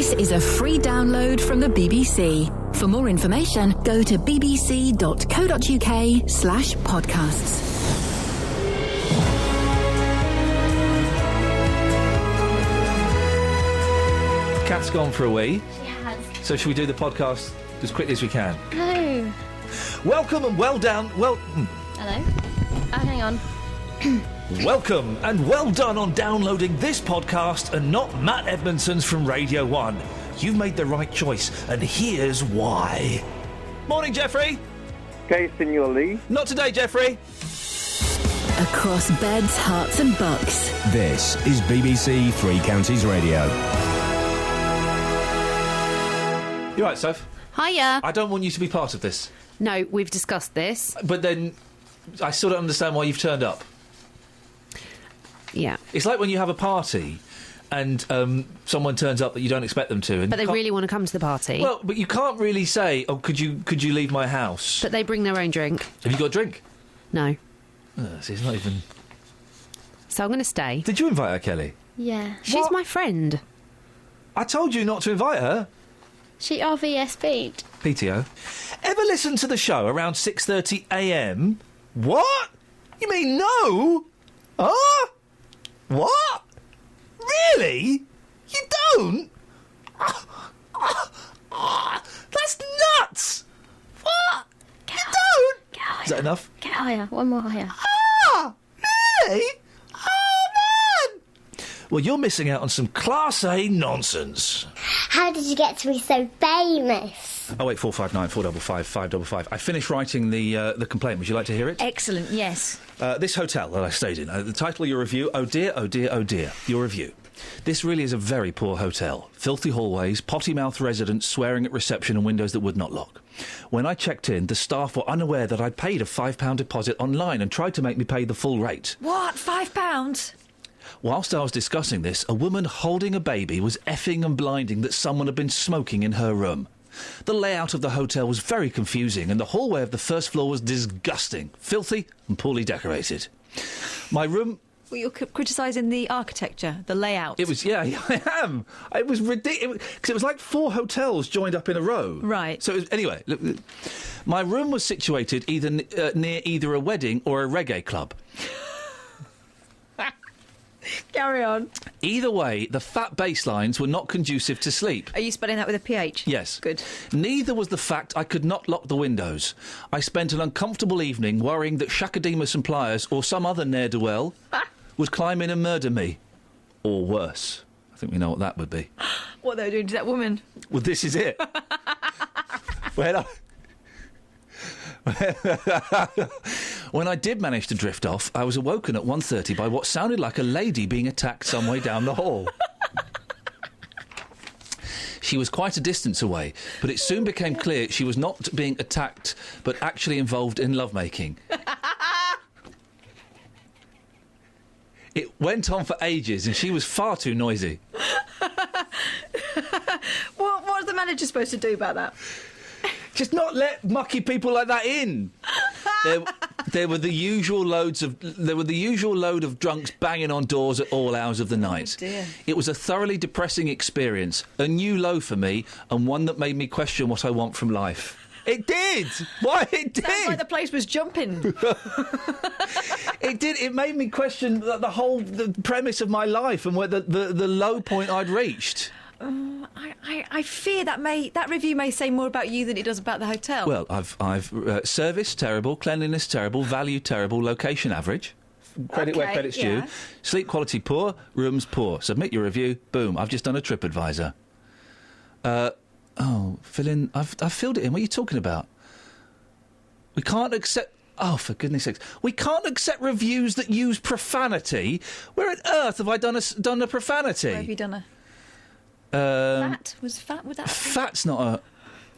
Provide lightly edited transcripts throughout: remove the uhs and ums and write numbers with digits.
This is a free download from the BBC. For more information, go to bbc.co.uk/podcasts. Cat's gone for a wee. She has. So should we do the podcast as quickly as we can? No. Welcome and well done. Hello? Oh, hang on. Welcome and well done on downloading this podcast and not Matt Edmondson's from Radio 1. You've made the right choice, and here's why. Morning, Jeffrey. Okay, Senor Lee. Not today, Jeffrey. Across beds, hearts and bucks. This is BBC Three Counties Radio. You're right, Soph. Hiya. I don't want you to be part of this. No, we've discussed this. But then, I still don't understand why you've turned up. Yeah. It's like when you have a party and someone turns up that you don't expect them to. And But they really want to come to the party. Well, but you can't really say, oh, could you leave my house? But they bring their own drink. Have you got a drink? No. See, it's not even... So I'm going to stay. Did you invite her, Kelly? Yeah. She's my friend. I told you not to invite her. She RVSB'd. PTO. Ever listen to the show around 6:30am? What? You mean no? Huh? What? Really? You don't? That's nuts! What? Get you higher. don't? Get higher. Is that enough? Get higher. One more higher. Really? Oh, man! Well, you're missing out on some Class A nonsense. How did you get to be so famous? 08459 455 555. I finished writing the complaint. Would you like to hear it? Excellent, yes. This hotel that I stayed in, the title of your review, oh dear, oh dear, oh dear, your review. This really is a very poor hotel. Filthy hallways, potty-mouthed residents swearing at reception and windows that would not lock. When I checked in, the staff were unaware that I'd paid a £5 deposit online and tried to make me pay the full rate. What? £5? Whilst I was discussing this, a woman holding a baby was effing and blinding that someone had been smoking in her room. The layout of the hotel was very confusing and the hallway of the first floor was disgusting, filthy and poorly decorated. My room... Well, you're criticising the architecture, the layout. It was, yeah, I am. It was ridiculous, because it was like 4 hotels joined up in a row. Right. So, anyway, look, my room was situated either near either a wedding or a reggae club. Carry on. Either way, the fat bass lines were not conducive to sleep. Are you spelling that with a PH? Yes. Good. Neither was the fact I could not lock the windows. I spent an uncomfortable evening worrying that Shakademus and Pliers or some other ne'er-do-well would climb in and murder me. Or worse. I think we know what that would be. What they were doing to that woman? Well, this is it. When I did manage to drift off, I was awoken at 1:30 by what sounded like a lady being attacked some way down the hall. She was quite a distance away, but it soon became clear she was not being attacked, but actually involved in lovemaking. It went on for ages, and she was far too noisy. What's the manager supposed to do about that? Just not let mucky people like that in. There were the usual load of drunks banging on doors at all hours of the night. Oh dear. It was a thoroughly depressing experience, a new low for me, and one that made me question what I want from life. It did. Why it did? Sounds like the place was jumping. It did. It made me question the premise of my life and whether the low point I'd reached. I fear that review may say more about you than it does about the hotel. Well, I've service terrible, cleanliness terrible, value terrible, location average. Credit where credit's due. Sleep quality poor, rooms poor. Submit your review. Boom. I've just done a TripAdvisor. Fill in. I've filled it in. What are you talking about? We can't accept. Oh, for goodness sakes! We can't accept reviews that use profanity. Where on earth have I done a profanity? Where have you done a? Fat? Was fat? Was that? Fat's not a...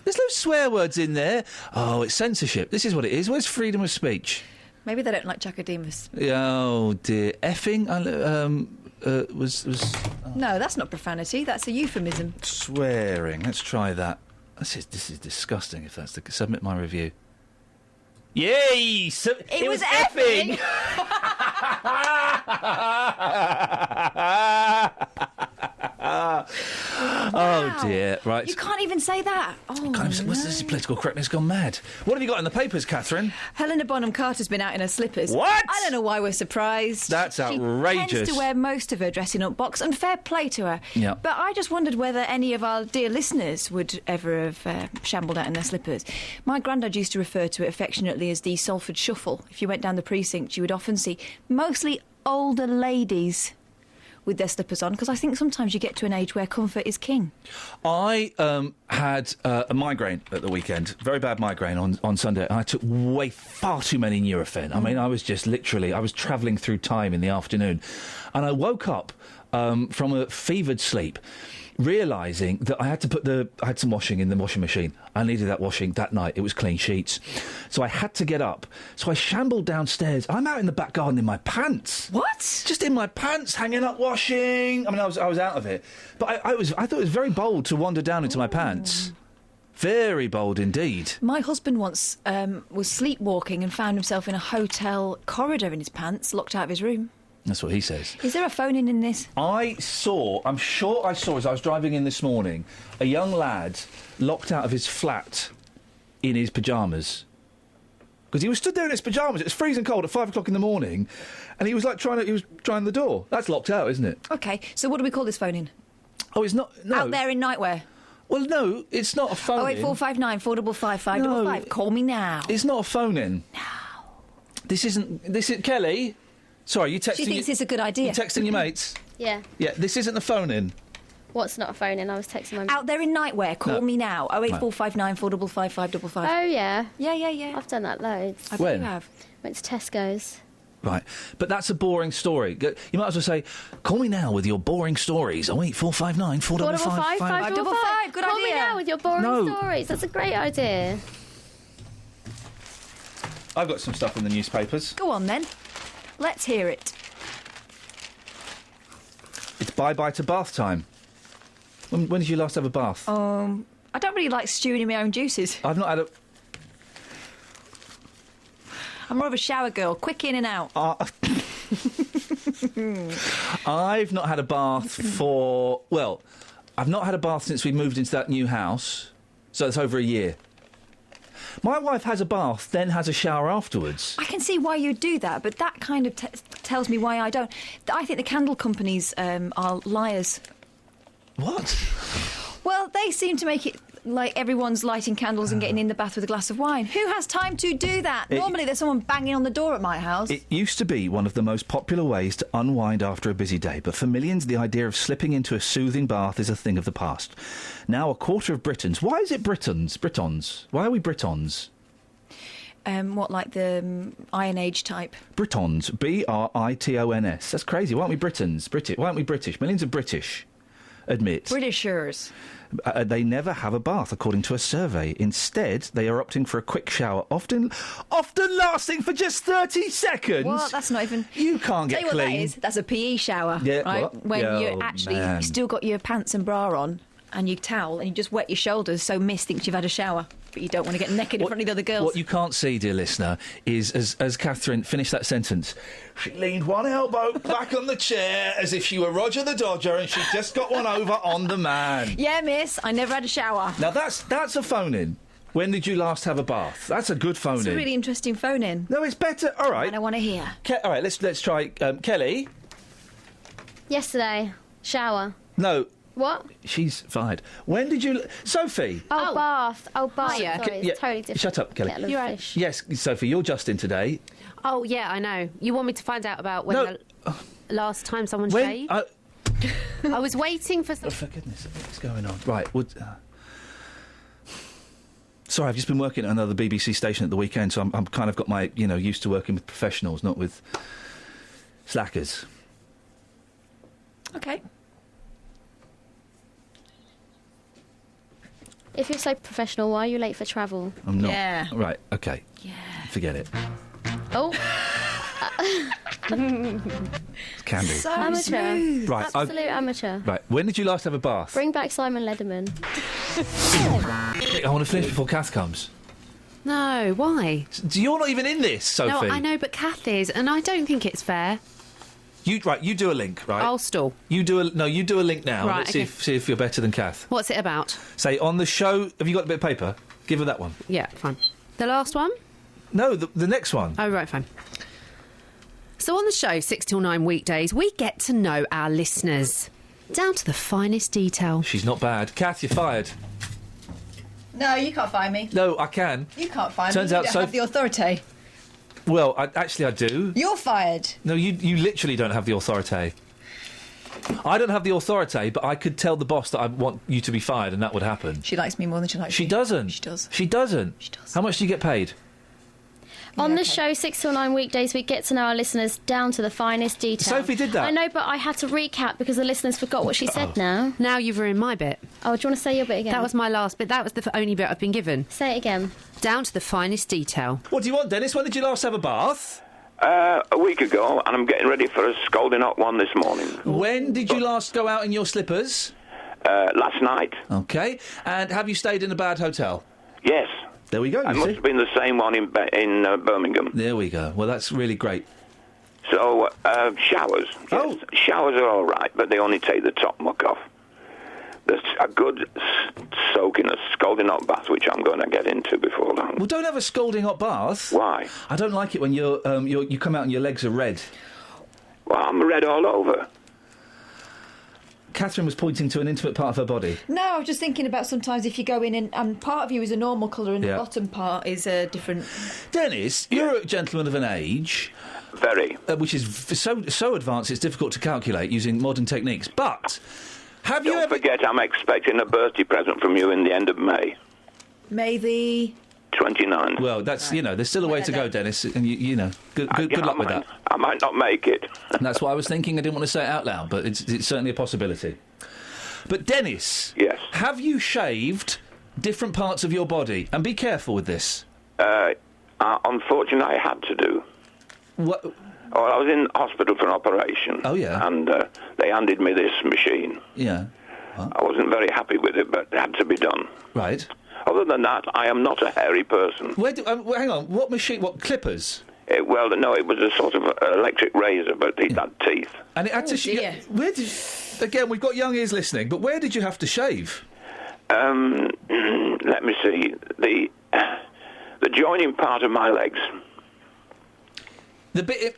There's no swear words in there. Oh, it's censorship. This is what it is. Where's freedom of speech? Maybe they don't like Chakademus. Oh, dear. Effing was... No, that's not profanity. That's a euphemism. Swearing. Let's try that. This is disgusting, if that's the... Submit my review. Yay! It was effing! Oh, dear. Right. You can't even say that. Oh, What's this political correctness gone mad? What have you got in the papers, Catherine? Helena Bonham Carter's been out in her slippers. What? I don't know why we're surprised. That's outrageous. She tends to wear most of her dressing up box, and fair play to her. Yeah. But I just wondered whether any of our dear listeners would ever have shambled out in their slippers. My granddad used to refer to it affectionately as the Salford Shuffle. If you went down the precinct, you would often see mostly older ladies with their slippers on, because I think sometimes you get to an age where comfort is king. I had a migraine at the weekend, very bad migraine on Sunday, and I took far too many Nurofen. I mean, I was travelling through time in the afternoon, and I woke up from a fevered sleep, realising that I had some washing in the washing machine. I needed that washing that night. It was clean sheets. So I had to get up. So I shambled downstairs. I'm out in the back garden in my pants. What? Just in my pants, hanging up washing. I mean, I was out of it. But I thought it was very bold to wander down into my pants. Very bold indeed. My husband once was sleepwalking and found himself in a hotel corridor in his pants, locked out of his room. That's what he says. Is there a phone in this? I'm sure I saw as I was driving in this morning, a young lad locked out of his flat in his pyjamas. Because he was stood there in his pyjamas. It was freezing cold at 5 o'clock in the morning, and he was trying the door. That's locked out, isn't it? OK, so what do we call this phone in? Oh, it's not. No. Out there in nightwear. Well, no, it's not a phone in. 08459 455 555. Call me now. It's not a phone in. No. This is Kelly. Sorry, you texting. She thinks it's a good idea. You texting your mates? Yeah. Yeah, this isn't the phone in. What's not a phone in? I was texting my... Out there in nightwear, call me now. 08459 455 555. Oh, yeah. Yeah. I've done that loads. I bet When? you have. Went to Tesco's. Right, but that's a boring story. You might as well say, call me now with your boring stories. 08459 455 555. Good Call idea. me now with your boring No. stories. That's a great idea. I've got some stuff in the newspapers. Go on, then. Let's hear it. It's bye-bye to bath time. When did you last have a bath? I don't really like stewing in my own juices. I've not had a... I'm more of a shower girl, quick in and out. I've not had a bath for... Well, I've not had a bath since we moved into that new house, so it's over a year. My wife has a bath, then has a shower afterwards. I can see why you do that, but that kind of tells me why I don't. I think the candle companies are liars. What? Well, they seem to make it like everyone's lighting candles and getting in the bath with a glass of wine. Who has time to do that? Normally there's someone banging on the door at my house. It used to be one of the most popular ways to unwind after a busy day, but for millions, the idea of slipping into a soothing bath is a thing of the past. Now, a quarter of Britons... Why is it Britons? Britons? Why are we Britons? What, like the Iron Age type? Britons. Britons. That's crazy. Why aren't we Britons? Why aren't we British? Millions of British admit... Britishers. They never have a bath, according to a survey. Instead, they are opting for a quick shower, often lasting for just 30 seconds. What? That's not even... You can't get Tell you clean. what that is? That's a PE shower, Yeah, right? what? When Yeah, you're oh, actually man. you've still got your pants and bra on and your towel and you just wet your shoulders so Miss thinks you've had a shower, but you don't want to get naked in front of the other girls. What you can't see, dear listener, is as Catherine finished that sentence, she leaned one elbow back on the chair as if she were Roger the Dodger and she just got one over on the man. Yeah, Miss, I never had a shower. Now that's a phone-in. When did you last have a bath? That's a good phone-in. It's a really interesting phone-in. No, it's better. All right. And I want to hear. All right, let's try Kelly. Yesterday. Shower. No. What? She's fired. When did you... Sophie. Oh, bath. Oh, bath. Hiya. Sorry, it's totally different. Shut up, Kelly. Kettle of You're right. fish. Yes, Sophie, you're just in today. Oh, yeah, I know. You want me to find out about when the last time someone shaved? I was waiting for... Oh, for goodness sake, what's going on? Right, sorry, I've just been working at another BBC station at the weekend, so I'm kind of got my, used to working with professionals, not with slackers. Okay. If you're so professional, why are you late for travel? I'm not. Yeah. Right, okay. Yeah. Forget it. Oh, Can do. So amateur. smooth. Right, Absolute amateur. right, when did you last have a bath? Bring back Simon Lederman. I want to finish before Kath comes. No, why? You're not even in this, Sophie. No, I know, but Kath is, and I don't think it's fair. You do a link, right? I'll stall. You do a link now. Right, Let's okay. see if you're better than Kath. What's it about? Say, on the show... Have you got a bit of paper? Give her that one. Yeah, fine. The last one? No, the next one. Oh, right, fine. So on the show, 6 till 9 weekdays, we get to know our listeners, down to the finest detail. She's not bad. Kath, you're fired. No, you can't find me. No, I can. You can't find Turns me. out You don't have the authority. Well, I do. You're fired. No, you literally don't have the authority. I don't have the authority, but I could tell the boss that I want you to be fired, and that would happen. She likes me more than she likes She you. doesn't. She does. She doesn't. She does. How much do you get paid? On the show, 6 till 9 weekdays, we get to know our listeners down to the finest detail. Sophie did that. I know, but I had to recap because the listeners forgot what she said now. Now you've ruined my bit. Oh, do you want to say your bit again? That was my last bit. That was the only bit I've been given. Say it again. Down to the finest detail. What do you want, Dennis? When did you last have a bath? A week ago, and I'm getting ready for a scalding hot one this morning. When did you last go out in your slippers? Last night. OK. And have you stayed in a bad hotel? Yes. There we go, It you must see. have been the same one in Birmingham. There we go. Well, that's really great. So, showers. Yes. Oh. Showers are all right, but they only take the top muck off. There's a good soak in a scalding hot bath, which I'm going to get into before long. Well, don't have a scalding hot bath. Why? I don't like it when you come out and your legs are red. Well, I'm red all over. Catherine was pointing to an intimate part of her body. No, I was just thinking about sometimes if you go in and part of you is a normal colour and Yeah. the bottom part is a different... Dennis, you're a gentleman of an age... Very. Which is so advanced it's difficult to calculate using modern techniques. But have you Don't ever... forget, I'm expecting a birthday present from you in the end of May. May the... 29th. Well, that's, there's still a way to go, Dennis, and good luck with that. I might not make it. And that's what I was thinking. I didn't want to say it out loud, but it's certainly a possibility. But Dennis, yes, have you shaved different parts of your body? And be careful with this. Unfortunately, I had to do. What? Oh, I was in hospital for an operation. Oh, yeah. And they handed me this machine. Yeah. Huh? I wasn't very happy with it, but it had to be done. Right. Other than that, I am not a hairy person. Hang on, what machine? What, clippers? Well, no, it was a sort of electric razor, but it had teeth. And it had to... Where did... Again, we've got young ears listening, but where did you have to shave? Let me see. The joining part of my legs. The bit...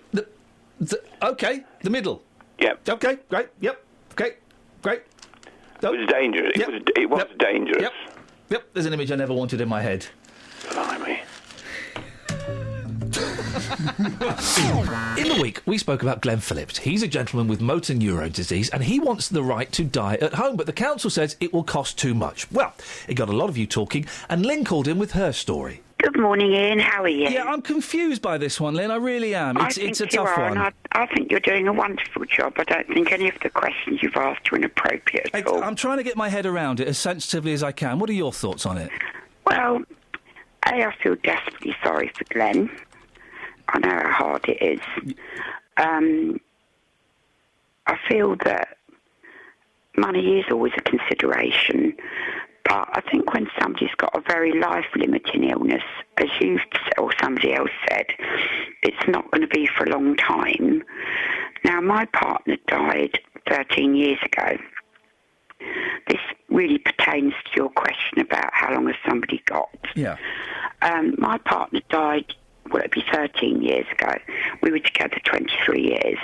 OK, the middle. Yep. OK, great, yep, OK, great. It was dangerous. Yep. It was dangerous. Yep, there's an image I never wanted in my head. Blimey. In the week, we spoke about Glenn Phillips. He's a gentleman with motor neurone disease, and he wants the right to die at home, but the council says it will cost too much. Well, it got a lot of you talking, and Lynn called in with her story. Good morning, Ian. How are you? Yeah, I'm confused by this one, Lynn. I really am. It's a tough one. And I think you're doing a wonderful job. I don't think any of the questions you've asked are inappropriate at all. I'm trying to get my head around it as sensitively as I can. What are your thoughts on it? Well, I feel desperately sorry for Glenn. I know how hard it is. I feel that money is always a consideration, but I think when somebody's got a very life-limiting illness, as you or somebody else said, it's not going to be for a long time. Now, my partner died 13 years ago. This really pertains to your question about how long has somebody got. Yeah. My partner died, it'd be 13 years ago. We were together 23 years.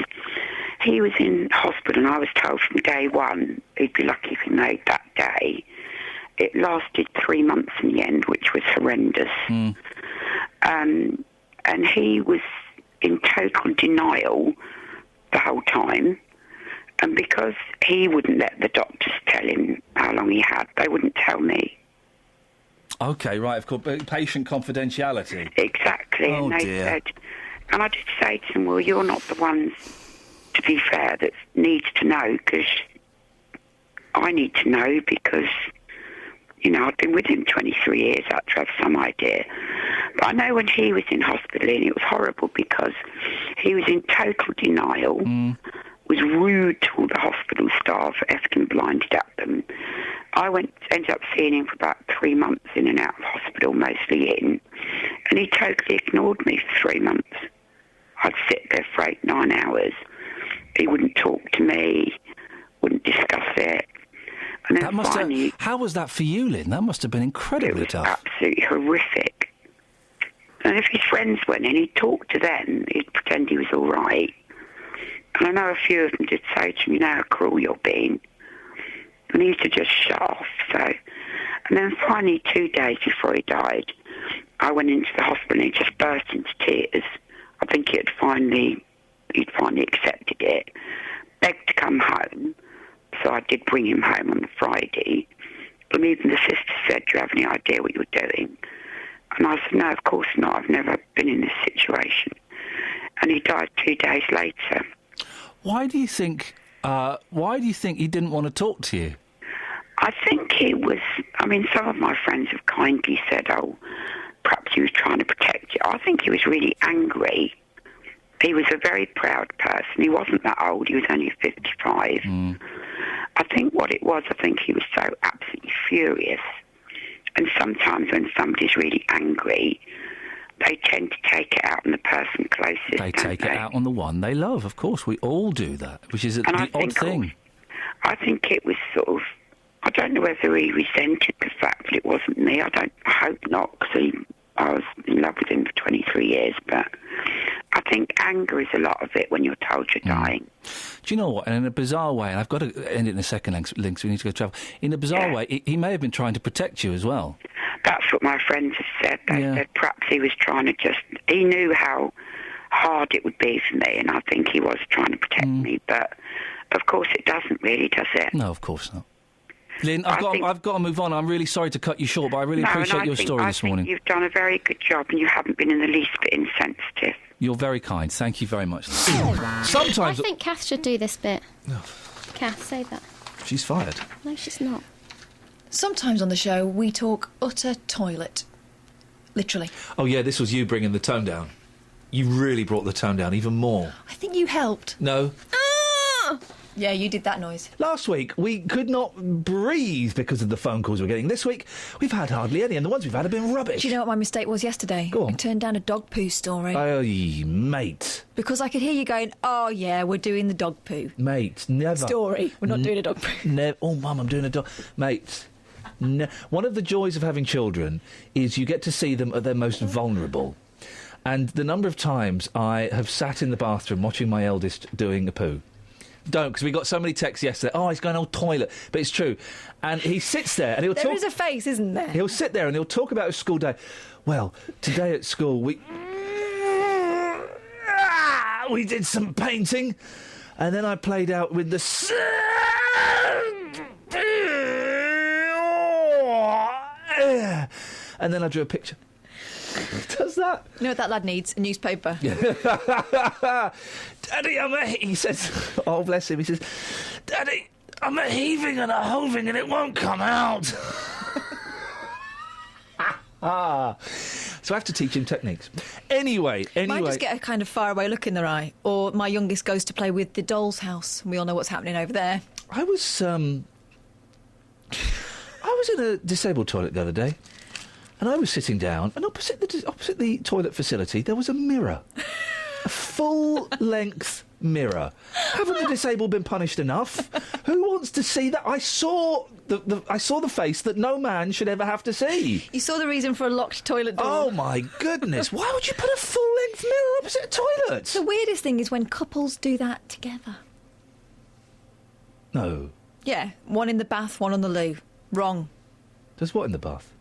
He was in hospital, and I was told from day one he'd be lucky if he made that day. It lasted 3 months in the end, which was horrendous. And he was in total denial the whole time. And because he wouldn't let the doctors tell him how long he had, they wouldn't tell me. OK, right, of course, patient confidentiality. Exactly. Oh, and they said, and I did say to them, well, you're not the ones, to be fair, that needs to know, because I need to know because, I'd been with him 23 years, I had to have some idea. But I know when he was in hospital, and it was horrible because he was in total denial, was rude to all the hospital staff, effed and blinded at them. I ended up seeing him for about 3 months in and out of hospital, mostly in, and he totally ignored me for 3 months. I'd sit there for 8-9 hours. he wouldn't talk to me, wouldn't discuss it. And then finally, how was that for you, Lynn? That must have been incredibly tough. Absolutely horrific. And if his friends went in, he'd talk to them. He'd pretend he was all right. And I know a few of them did say to me, "You know how cruel you're being." And he used to just shut off. So, and then finally, 2 days before he died, I went into the hospital and he just burst into tears. I think he'd finally accepted it, begged to come home. So I did bring him home on the Friday. And even the sister said, "Do you have any idea what you're doing?" And I said, "No, of course not. I've never been in this situation." And he died 2 days later. Why do you think he didn't want to talk to you? I think he was... I mean, some of my friends have kindly said, "Oh, perhaps he was trying to protect you." I think he was really angry. He was a very proud person. He wasn't that old. He was only 55. I think what it was, I think he was so absolutely furious. And sometimes when somebody's really angry, they tend to take it out on the person closest. They take it out on the one they love. Of course, we all do that, which is the odd thing. I think it was sort of... I don't know whether he resented the fact that it wasn't me. I hope not, because I was in love with him for 23 years, but I think anger is a lot of it when you're told you're dying. Do you know what? And in a bizarre way, and I've got to end it in a second, Link, so we need to go travel. In a bizarre way, he may have been trying to protect you as well. That's what my friends have said. They said perhaps he was trying to just... He knew how hard it would be for me, and I think he was trying to protect me, but of course it doesn't really, does it? No, of course not. Lynn, I've got to move on. I'm really sorry to cut you short, but I really appreciate your story this morning. You've done a very good job, and you haven't been in the least bit insensitive. You're very kind. Thank you very much. Sometimes... I think Kath should do this bit. Kath, say that. She's fired. No, she's not. Sometimes on the show, we talk utter toilet. Literally. Oh, yeah, this was you bringing the tone down. You really brought the tone down even more. I think you helped. No. Yeah, you did that noise. Last week, we could not breathe because of the phone calls we're getting. This week, we've had hardly any, and the ones we've had have been rubbish. Do you know what my mistake was yesterday? Go on. I turned down a dog poo story. Oh, mate. Because I could hear you going, "Oh, yeah, we're doing the dog poo." Mate, never. Story. We're not doing a dog poo. Oh, Mum, I'm doing a dog... Mate... One of the joys of having children is you get to see them at their most vulnerable. And the number of times I have sat in the bathroom watching my eldest doing a poo. Don't, because we got so many texts yesterday. "Oh, he's going on toilet." But it's true. And he sits there and he'll talk... There is a face, isn't there? He'll sit there and he'll talk about his school day. "Well, today at school we did some painting. And then I played out with the... and then I drew a picture." Does that? You know what that lad needs? A newspaper. "Daddy, he says, oh, bless him, he says, "Daddy, I'm a heaving and a hoving and it won't come out." So I have to teach him techniques. Anyway. Might just get a kind of faraway look in their eye. Or my youngest goes to play with the doll's house. And we all know what's happening over there. I was in a disabled toilet the other day, and I was sitting down, and opposite the toilet facility there was a mirror, a full-length mirror. Haven't the disabled been punished enough? Who wants to see that? I saw the face that no man should ever have to see. You saw the reason for a locked toilet door. Oh my goodness! Why would you put a full-length mirror opposite a toilet? The weirdest thing is when couples do that together. No. Yeah, one in the bath, one on the loo. Wrong. There's what in the bath?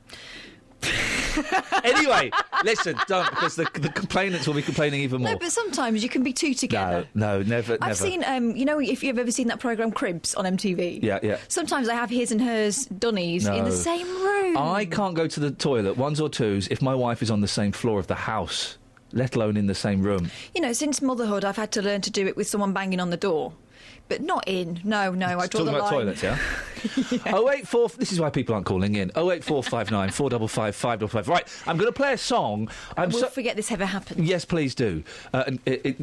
Anyway, listen, don't, because the complainants will be complaining even more. No, but sometimes you can be two together. No, never. I've seen, you know, if you've ever seen that programme Cribs on MTV? Yeah. Sometimes I have his and hers dunnies in the same room. I can't go to the toilet, ones or twos, if my wife is on the same floor of the house, let alone in the same room. You know, since motherhood, I've had to learn to do it with someone banging on the door. But not in. No, I draw the line. Talking about toilets, yeah? 084... This is why people aren't calling in. 08459 455 555. Right, I'm going to play a song. We'll forget this ever happened. Yes, please do.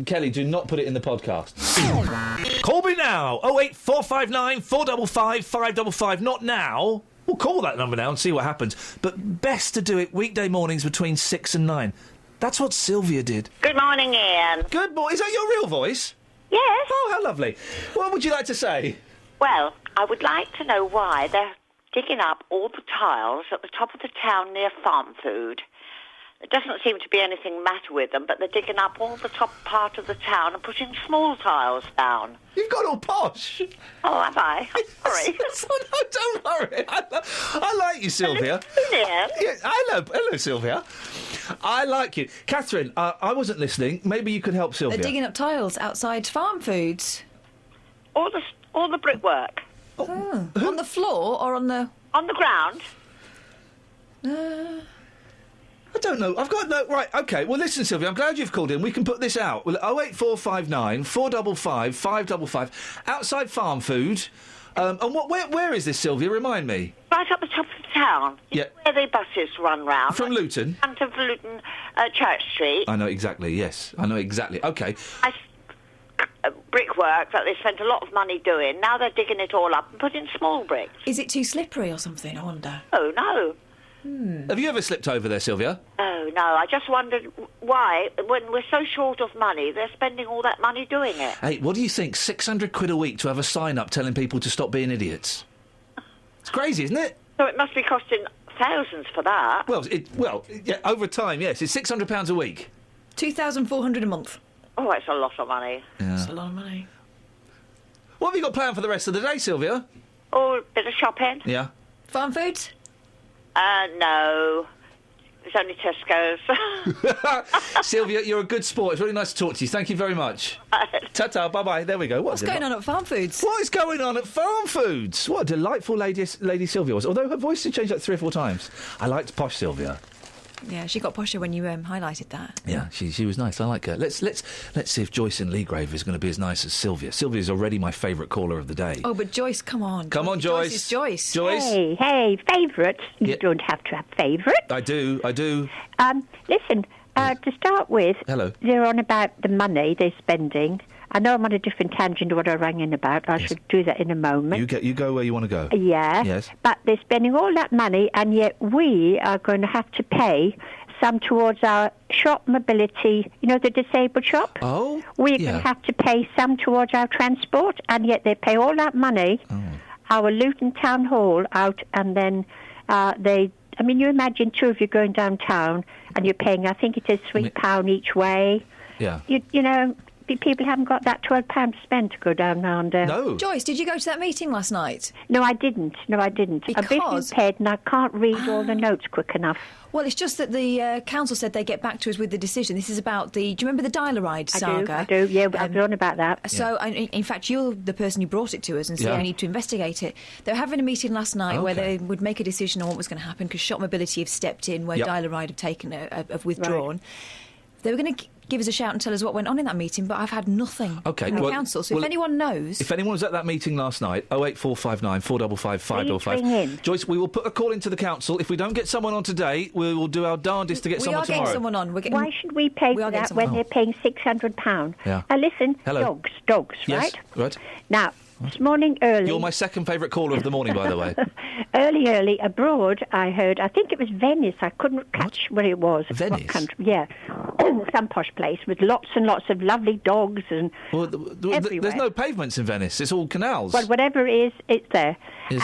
Kelly, do not put it in the podcast. Call me now. 08459 455 555. Not now. We'll call that number now and see what happens. But best to do it weekday mornings between 6 and 9. That's what Sylvia did. Good morning, Ian. Good morning. Is that your real voice? Yes. Oh, how lovely. What would you like to say? Well, I would like to know why they're digging up all the tiles at the top of the town near farm food. There doesn't seem to be anything matter with them, but they're digging up all the top part of the town and putting small tiles down. You've got all posh. Oh, have I? Sorry. No, don't worry. I like you, Sylvia. Yeah. Hello, Sylvia. I like you. Catherine, I wasn't listening. Maybe you could help Sylvia. They're digging up tiles outside farm foods. All the brickwork. Oh. On the floor or on the... On the ground. I don't know. I've got no... Right, OK. Well, listen, Sylvia, I'm glad you've called in. We can put this out. Well, 08459 455 555. Outside farm food. And where is this, Sylvia? Remind me. Right up the top of the town. Yeah. Where the buses run round. From Luton? Front of Luton Church Street. I know exactly, yes. I know exactly. OK. Brickwork that they spent a lot of money doing. Now they're digging it all up and putting small bricks. Is it too slippery or something, I wonder? Oh, no. Have you ever slipped over there, Sylvia? Oh, no. I just wondered why, when we're so short of money, they're spending all that money doing it. Hey, what do you think? 600 quid a week to have a sign up telling people to stop being idiots? It's crazy, isn't it? So it must be costing thousands for that. Well, yeah, over time, yes. It's £600 a week. 2,400 a month. Oh, it's a lot of money. Yeah. That's a lot of money. What have you got planned for the rest of the day, Sylvia? Oh, a bit of shopping. Yeah. Farm foods? No. It's only Tesco's. Sylvia, you're a good sport. It's really nice to talk to you. Thank you very much. Ta-ta, bye-bye. There we go. What's going on at Farm Foods? What is going on at Farm Foods? What a delightful lady Sylvia was. Although her voice did change like 3 or 4 times. I liked posh Sylvia. Yeah, she got posher when you highlighted that. Yeah, she was nice. I like her. Let's see if Joyce in Leagrave is going to be as nice as Sylvia. Sylvia's already my favourite caller of the day. Oh, but Joyce, come on. Come on, Joyce. Joyce is Joyce. Joyce. Hey, favourites. You don't have to have favourites. I do. Listen, to start with, hello. They're on about the money they're spending. I know I'm on a different tangent to what I rang in about. I should do that in a moment. You go where you want to go. Yeah. Yes. But they're spending all that money, and yet we are going to have to pay some towards our shop mobility, the disabled shop. Oh, we're going to have to pay some towards our transport, and yet they pay all that money, our Luton Town Hall out, and then you imagine two of you going downtown, and you're paying, I think it is £3 each way. Yeah. People haven't got that £12 to spend to go down round there. No. Joyce, did you go to that meeting last night? No, I didn't. I'm busy impaired and I can't read all the notes quick enough. Well, it's just that the council said they'd get back to us with the decision. This is about do you remember the Dial-A-Ride saga? I do, yeah, I've known about that. So, in fact, you're the person who brought it to us and said we need to investigate it. They were having a meeting last night where they would make a decision on what was going to happen because Shop Mobility have stepped in where Dial-A-Ride have withdrawn. Right. They were going to give us a shout and tell us what went on in that meeting, but I've had nothing from the council. So if anyone knows... If anyone was at that meeting last night, 08459 455 555. Joyce, we will put a call into the council. If we don't get someone on today, we will do our darndest to get someone tomorrow. We are getting someone on. Why should we pay for that when they're paying £600? Yeah. Now listen, Hello. dogs, yes, right? Now, this morning early... You're my second favourite caller of the morning, by the way. Early, abroad, I heard, I think it was Venice, I couldn't catch where it was. Venice? What country, yeah. Some posh place with lots and lots of lovely dogs and everywhere. There's no pavements in Venice, it's all canals. Well, whatever it is, it's there. Yes.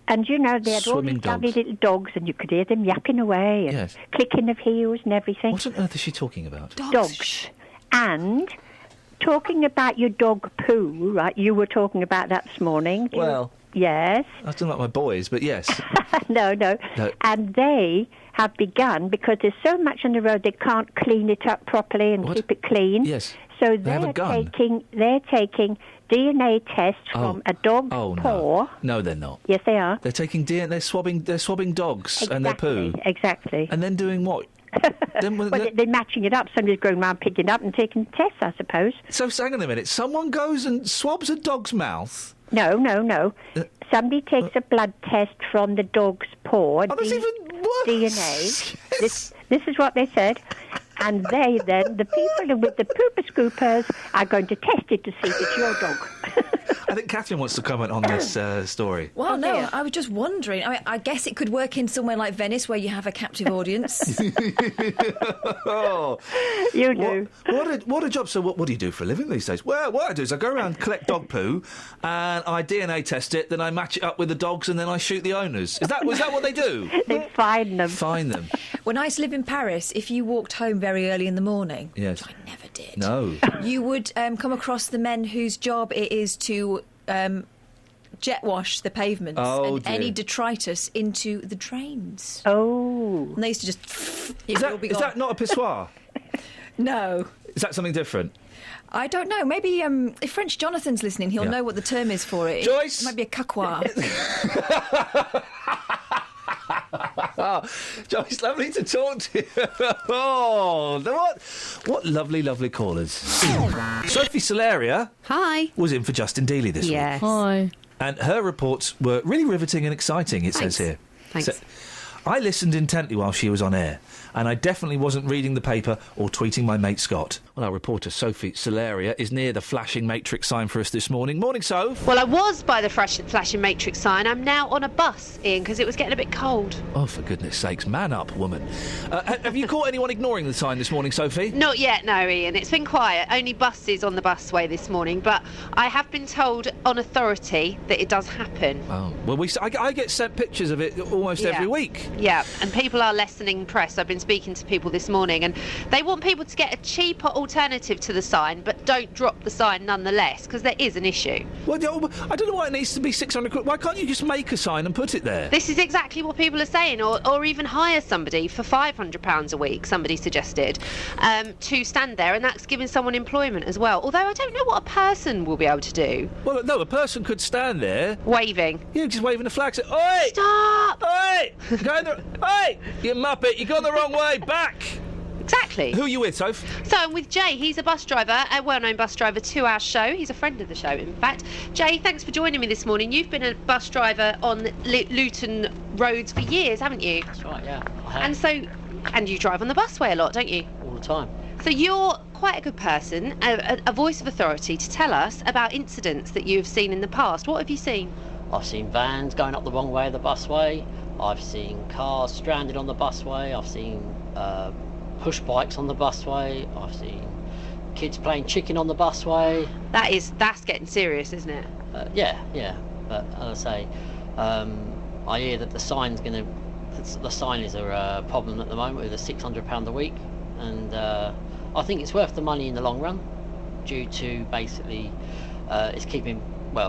And they had all these lovely little dogs and you could hear them yapping away and yes. clicking of heels and everything. What on earth is she talking about? Dogs. And... talking about your dog poo, right? You were talking about that this morning. Well... Yes. I don't like my boys, but yes. No. And they have begun, because there's so much on the road, they can't clean it up properly and keep it clean. Yes. So they're taking DNA tests from a dog's paw. No, they're not. Yes, they are. They're taking DNA. They're swabbing dogs and their poo. Exactly. And then doing what? They're matching it up. Somebody's going around picking it up and taking tests, I suppose. So, hang on a minute. Someone goes and swabs a dog's mouth? No. Somebody takes a blood test from the dog's paw. That's even worse. DNA. Yes. This is what they said. And the people with the pooper scoopers are going to test it to see if it's your dog. I think Catherine wants to comment on this story. Well, no, I was just wondering. I mean, I guess it could work in somewhere like Venice where you have a captive audience. Oh, You do. What a job. So what do you do for a living these days? Well, what I do is I go around, collect dog poo, and I DNA test it, then I match it up with the dogs, and then I shoot the owners. Was that what they do? They fine them. Fine them. When I used to live in Paris, if you walked home very early in the morning, Yes. which I never did, No. you would come across the men whose job it is to jet wash the pavements Oh, and dear. any detritus into the drains. Oh. And they used to just... Is that not a pissoir? No. Is that something different? I don't know. Maybe if French Jonathan's listening, he'll know what the term is for it. Joyce? It might be a caquoir. Joyce, lovely to talk to you. Oh, what lovely, lovely callers. Sophie Solaria Hi. was in for Justin Dealey this Yes. week. Hi. And her reports were really riveting and exciting, it says here. Thanks. So, I listened intently while she was on air, and I definitely wasn't reading the paper or tweeting my mate Scott. Well, our reporter Sophie Solaria is near the flashing matrix sign for us this morning. Morning, Soph. Well, I was by the flashing matrix sign. I'm now on a bus, Ian, because it was getting a bit cold. Oh, for goodness sakes, man up, woman. Have you caught anyone ignoring the sign this morning, Sophie? Not yet, no, Ian. It's been quiet. Only buses on the busway this morning. But I have been told on authority that it does happen. Oh, well, I get sent pictures of it almost every week. Yeah, and people are lessening press. I've been speaking to people this morning, and they want people to get a cheaper alternative to the sign, but don't drop the sign nonetheless, because there is an issue. Well, I don't know why it needs to be 600 quid. Why can't you just make a sign and put it there? This is exactly what people are saying, or even hire somebody for £500 a week, somebody suggested, to stand there, and that's giving someone employment as well. Although I don't know what a person will be able to do. Well, no, a person could stand there... Waving. Yeah, just waving a flag. Say, oi! Stop! Oi! Oi! You muppet, you've gone the wrong way, back! Exactly. Who are you with, Soph? So I'm with Jay. He's a bus driver, a well-known bus driver to our show. He's a friend of the show, in fact. Jay, thanks for joining me this morning. You've been a bus driver on Luton roads for years, haven't you? That's right, yeah. I have. And you drive on the busway a lot, don't you? All the time. So you're quite a good person, a voice of authority to tell us about incidents that you've seen in the past. What have you seen? I've seen vans going up the wrong way of the busway. I've seen cars stranded on the busway. I've seen push bikes on the busway. I've seen kids playing chicken on the busway. That's getting serious, isn't it? Yeah. But as I say, I hear that the sign is a problem at the moment with the £600 a week, and I think it's worth the money in the long run, due to basically it's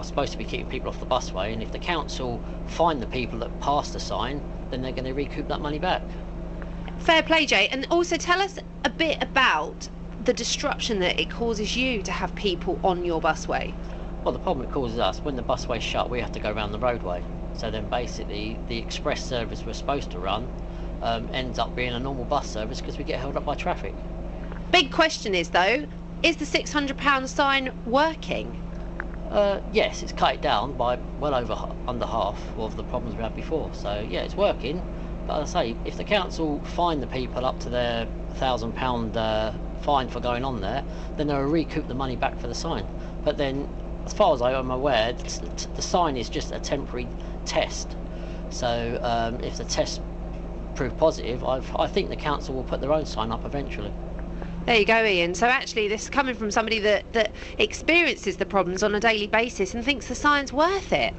supposed to be keeping people off the busway, and if the council find the people that pass the sign, then they're going to recoup that money back. Fair play, Jay. And also tell us a bit about the disruption that it causes you to have people on your busway. Well, the problem it causes us, when the busway's shut, we have to go around the roadway. So then basically the express service we're supposed to run ends up being a normal bus service because we get held up by traffic. Big question is, though, is the £600 sign working? Yes, it's cut it down by well under half of the problems we had before. So yeah, it's working. But as I say, if the council fine the people up to their £1,000 fine for going on there, then they'll recoup the money back for the sign. But then, as far as I am aware, the sign is just a temporary test. So if the test prove positive, I think the council will put their own sign up eventually. There you go, Ian. So actually, this is coming from somebody that experiences the problems on a daily basis and thinks the sign's worth it.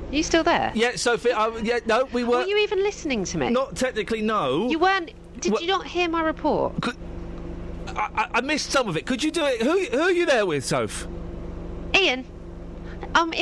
Are you still there? Yeah, Sophie, no, we were... Were you even listening to me? Not technically, no. You weren't... Did you not hear my report? I missed some of it. Could you do it? Who are you there with, Soph? Ian.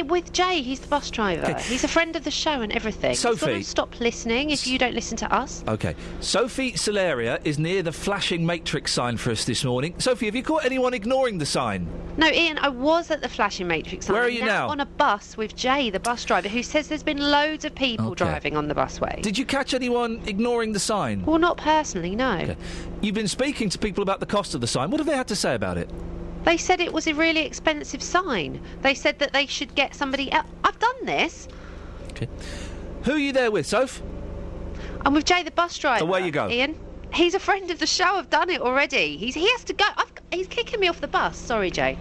With Jay, he's the bus driver. Okay. He's a friend of the show and everything. Sophie. He's got to stop listening if you don't listen to us. OK. Sophie Solaria is near the flashing matrix sign for us this morning. Sophie, have you caught anyone ignoring the sign? No, Ian, I was at the flashing matrix sign. Where are you now? On a bus with Jay, the bus driver, who says there's been loads of people driving on the busway. Did you catch anyone ignoring the sign? Well, not personally, no. Okay. You've been speaking to people about the cost of the sign. What have they had to say about it? They said it was a really expensive sign. They said that they should get somebody else. I've done this. Okay. Who are you there with, Soph? I'm with Jay, the bus driver. Away you go. Ian. He's a friend of the show. I've done it already. He has to go. He's kicking me off the bus. Sorry, Jay.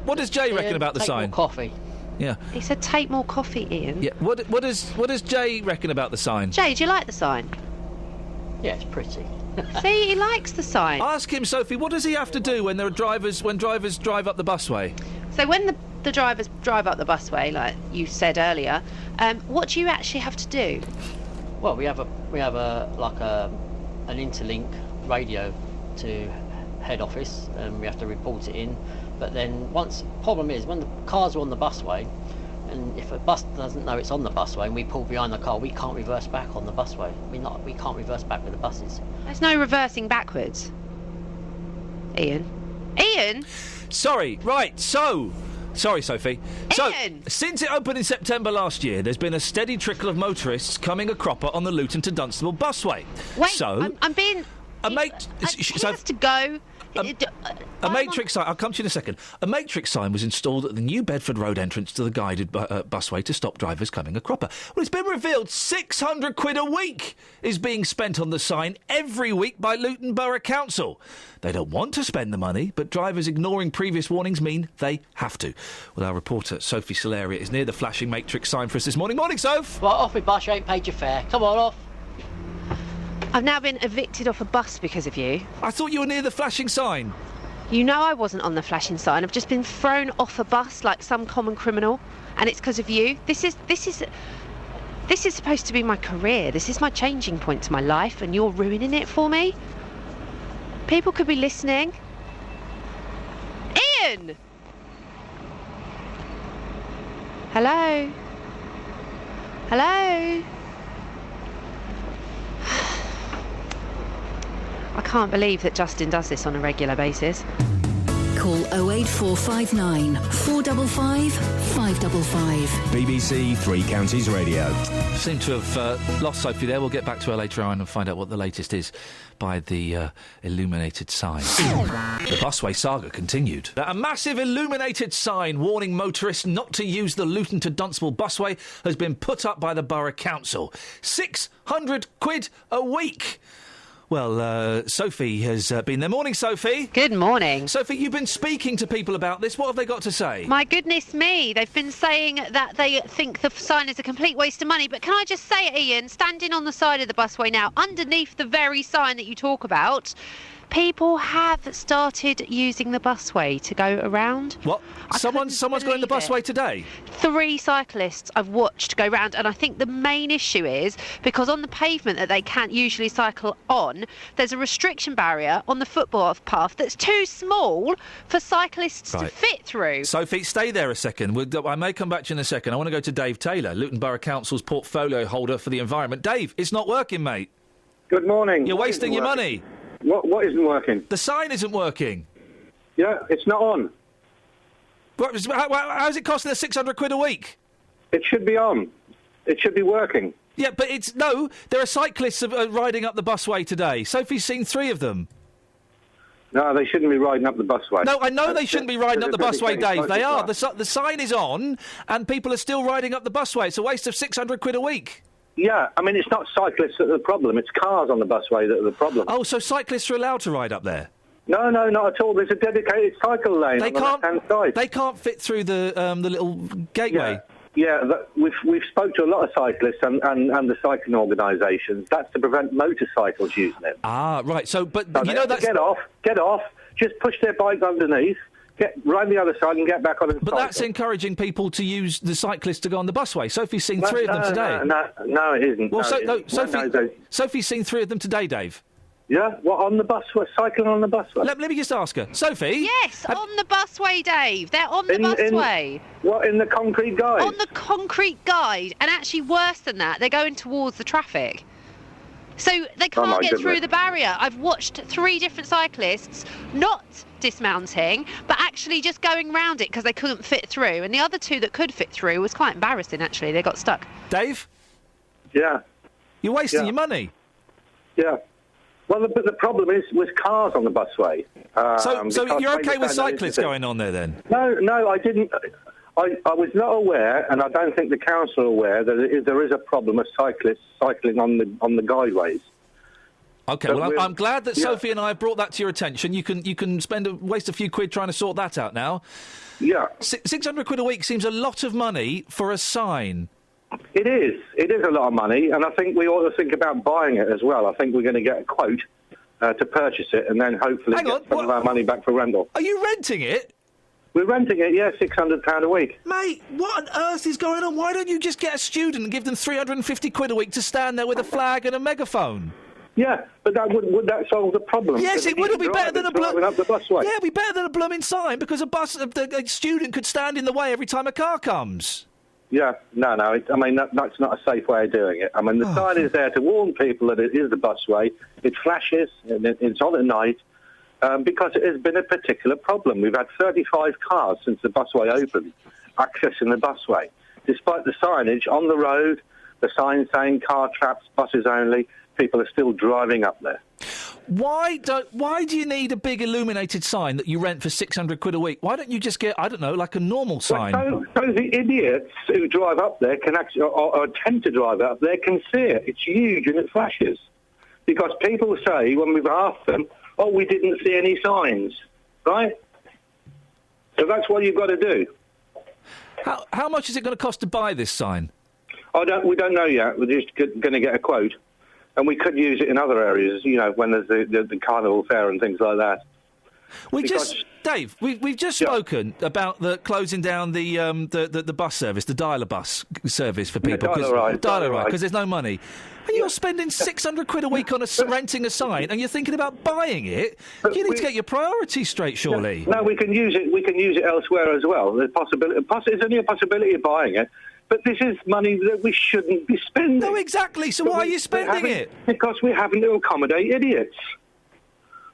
What does Jay reckon about the take sign? More coffee. Yeah. He said, take more coffee, Ian. Yeah. What does Jay reckon about the sign? Jay, do you like the sign? Yeah, it's pretty. See, he likes the sign. Ask him, Sophie, what does he have to do when drivers drive up the busway? So when the drivers drive up the busway, like you said earlier, what do you actually have to do? Well, we have an interlink radio to head office, and we have to report it in. But then problem is when the cars are on the busway, and if a bus doesn't know it's on the busway and we pull behind the car, we can't reverse back on the busway. We can't reverse back with the buses. There's no reversing backwards. Ian? Sorry, right, Sorry, Sophie. Ian! So, since it opened in September last year, there's been a steady trickle of motorists coming a cropper on the Luton to Dunstable busway. Wait, so, I'm being... he has to go... A matrix sign. I'll come to you in a second. A matrix sign was installed at the New Bedford Road entrance to the guided busway to stop drivers coming a cropper. Well, it's been revealed £600 a week is being spent on the sign every week by Luton Borough Council. They don't want to spend the money, but drivers ignoring previous warnings mean they have to. Well, our reporter Sophie Solaria is near the flashing matrix sign for us this morning. Morning, Soph. Right, off with bus. You ain't paid your fare. Come on, off. I've now been evicted off a bus because of you. I thought you were near the flashing sign. You know I wasn't on the flashing sign. I've just been thrown off a bus like some common criminal, and it's because of you. This is supposed to be my career. This is my changing point to my life, and you're ruining it for me. People could be listening. Ian! Hello? Hello? I can't believe that Justin does this on a regular basis. Call 08459 455 555. BBC Three Counties Radio. Seem to have lost Sophie there. We'll get back to her later on and find out what the latest is by the illuminated sign. The busway saga continued. A massive illuminated sign warning motorists not to use the Luton to Dunstable busway has been put up by the Borough Council. £600 a week. Well, Sophie has been there. Morning, Sophie. Good morning. Sophie, you've been speaking to people about this. What have they got to say? My goodness me. They've been saying that they think the sign is a complete waste of money. But can I just say it, Ian, standing on the side of the busway now, underneath the very sign that you talk about, people have started using the busway to go around. What? Someone's going the busway today? 3 cyclists I've watched go round, and I think the main issue is because on the pavement that they can't usually cycle on, there's a restriction barrier on the football path that's too small for cyclists to fit through. Sophie, stay there a second. I may come back to you in a second. I want to go to Dave Taylor, Luton Borough Council's portfolio holder for the environment. Dave, it's not working, mate. Good morning. You're wasting your money. What isn't working? The sign isn't working. Yeah, it's not on. How's it costing us £600 a week? It should be on. It should be working. Yeah, but there are cyclists riding up the busway today. Sophie's seen 3 of them. No, they shouldn't be riding up the busway. No, I know they shouldn't be riding up the busway, Dave. They are. The sign is on, and people are still riding up the busway. It's a waste of £600 a week. Yeah, I mean, it's not cyclists that are the problem. It's cars on the busway that are the problem. Oh, so cyclists are allowed to ride up there? No, not at all. There's a dedicated cycle lane on the left-hand side. They can't fit through the little gateway? Yeah, we've spoke to a lot of cyclists and the cycling organisations. That's to prevent motorcycles using it. Ah, right. So that's... Get off, just push their bike underneath, get round the other side and get back on the cycle. But that's encouraging people to use the cyclists to go on the busway. Sophie's seen 3 of them today. No, it isn't. Well, Sophie's seen 3 of them today, Dave. Yeah? What, on the busway? Cycling on the busway? Let me just ask her. Sophie? Yes, on the busway, Dave. They're on the busway. In the concrete guide? On the concrete guide. And actually, worse than that, they're going towards the traffic. So they can't get through the barrier. I've watched 3 different cyclists not dismounting, but actually just going round it because they couldn't fit through. And the other 2 that could fit through was quite embarrassing, actually. They got stuck. Dave? Yeah. You're wasting your money. Yeah. Well, the problem is with cars on the busway. So you're OK with cyclists going on there, then? No, I didn't. I was not aware, and I don't think the council are aware, that there is a problem of cyclists cycling on the guideways. OK, well, I'm glad that Sophie and I have brought that to your attention. You can waste a few quid trying to sort that out now. Yeah. 600 quid a week seems a lot of money for a sign. It is. It is a lot of money, and I think we ought to think about buying it as well. I think we're going to get a quote to purchase it, and then hopefully get some of our money back for rental. Are you renting it? We're renting it, yeah, £600 a week. Mate, what on earth is going on? Why don't you just get a student and give them 350 quid a week to stand there with a flag and a megaphone? Yeah, but would that solve the problem? Yes, it would. It'd be better than up the busway. Yeah, it'd be better than a blooming sign because a student could stand in the way every time a car comes. Yeah, no, that's not a safe way of doing it. I mean, the sign is there to warn people that it is the busway. It flashes, and it's on at night, because it has been a particular problem. We've had 35 cars since the busway opened accessing the busway. Despite the signage on the road, the sign saying car traps, buses only, people are still driving up there. Why do you need a big illuminated sign that you rent for 600 quid a week? Why don't you just get, I don't know, like a normal sign? So the idiots who drive up there can actually, or attempt to drive up there, can see it. It's huge and it flashes. Because people say, when we've asked them, oh, we didn't see any signs, right? So that's what you've got to do. How much is it going to cost to buy this sign? We don't know yet. We're just going to get a quote. And we could use it in other areas, you know, when there's the carnival fair and things like that. Dave, we've just spoken about the closing down the bus service, the dialer bus service for people. Dialer ride, because there's no money. And you're spending 600 quid a week on renting a sign, and you're thinking about buying it. But you need to get your priorities straight, surely. No, we can use it. We can use it elsewhere as well. There's only a possibility of buying it. But this is money that we shouldn't be spending. No, exactly. So why are you spending it? Because we're having to accommodate idiots.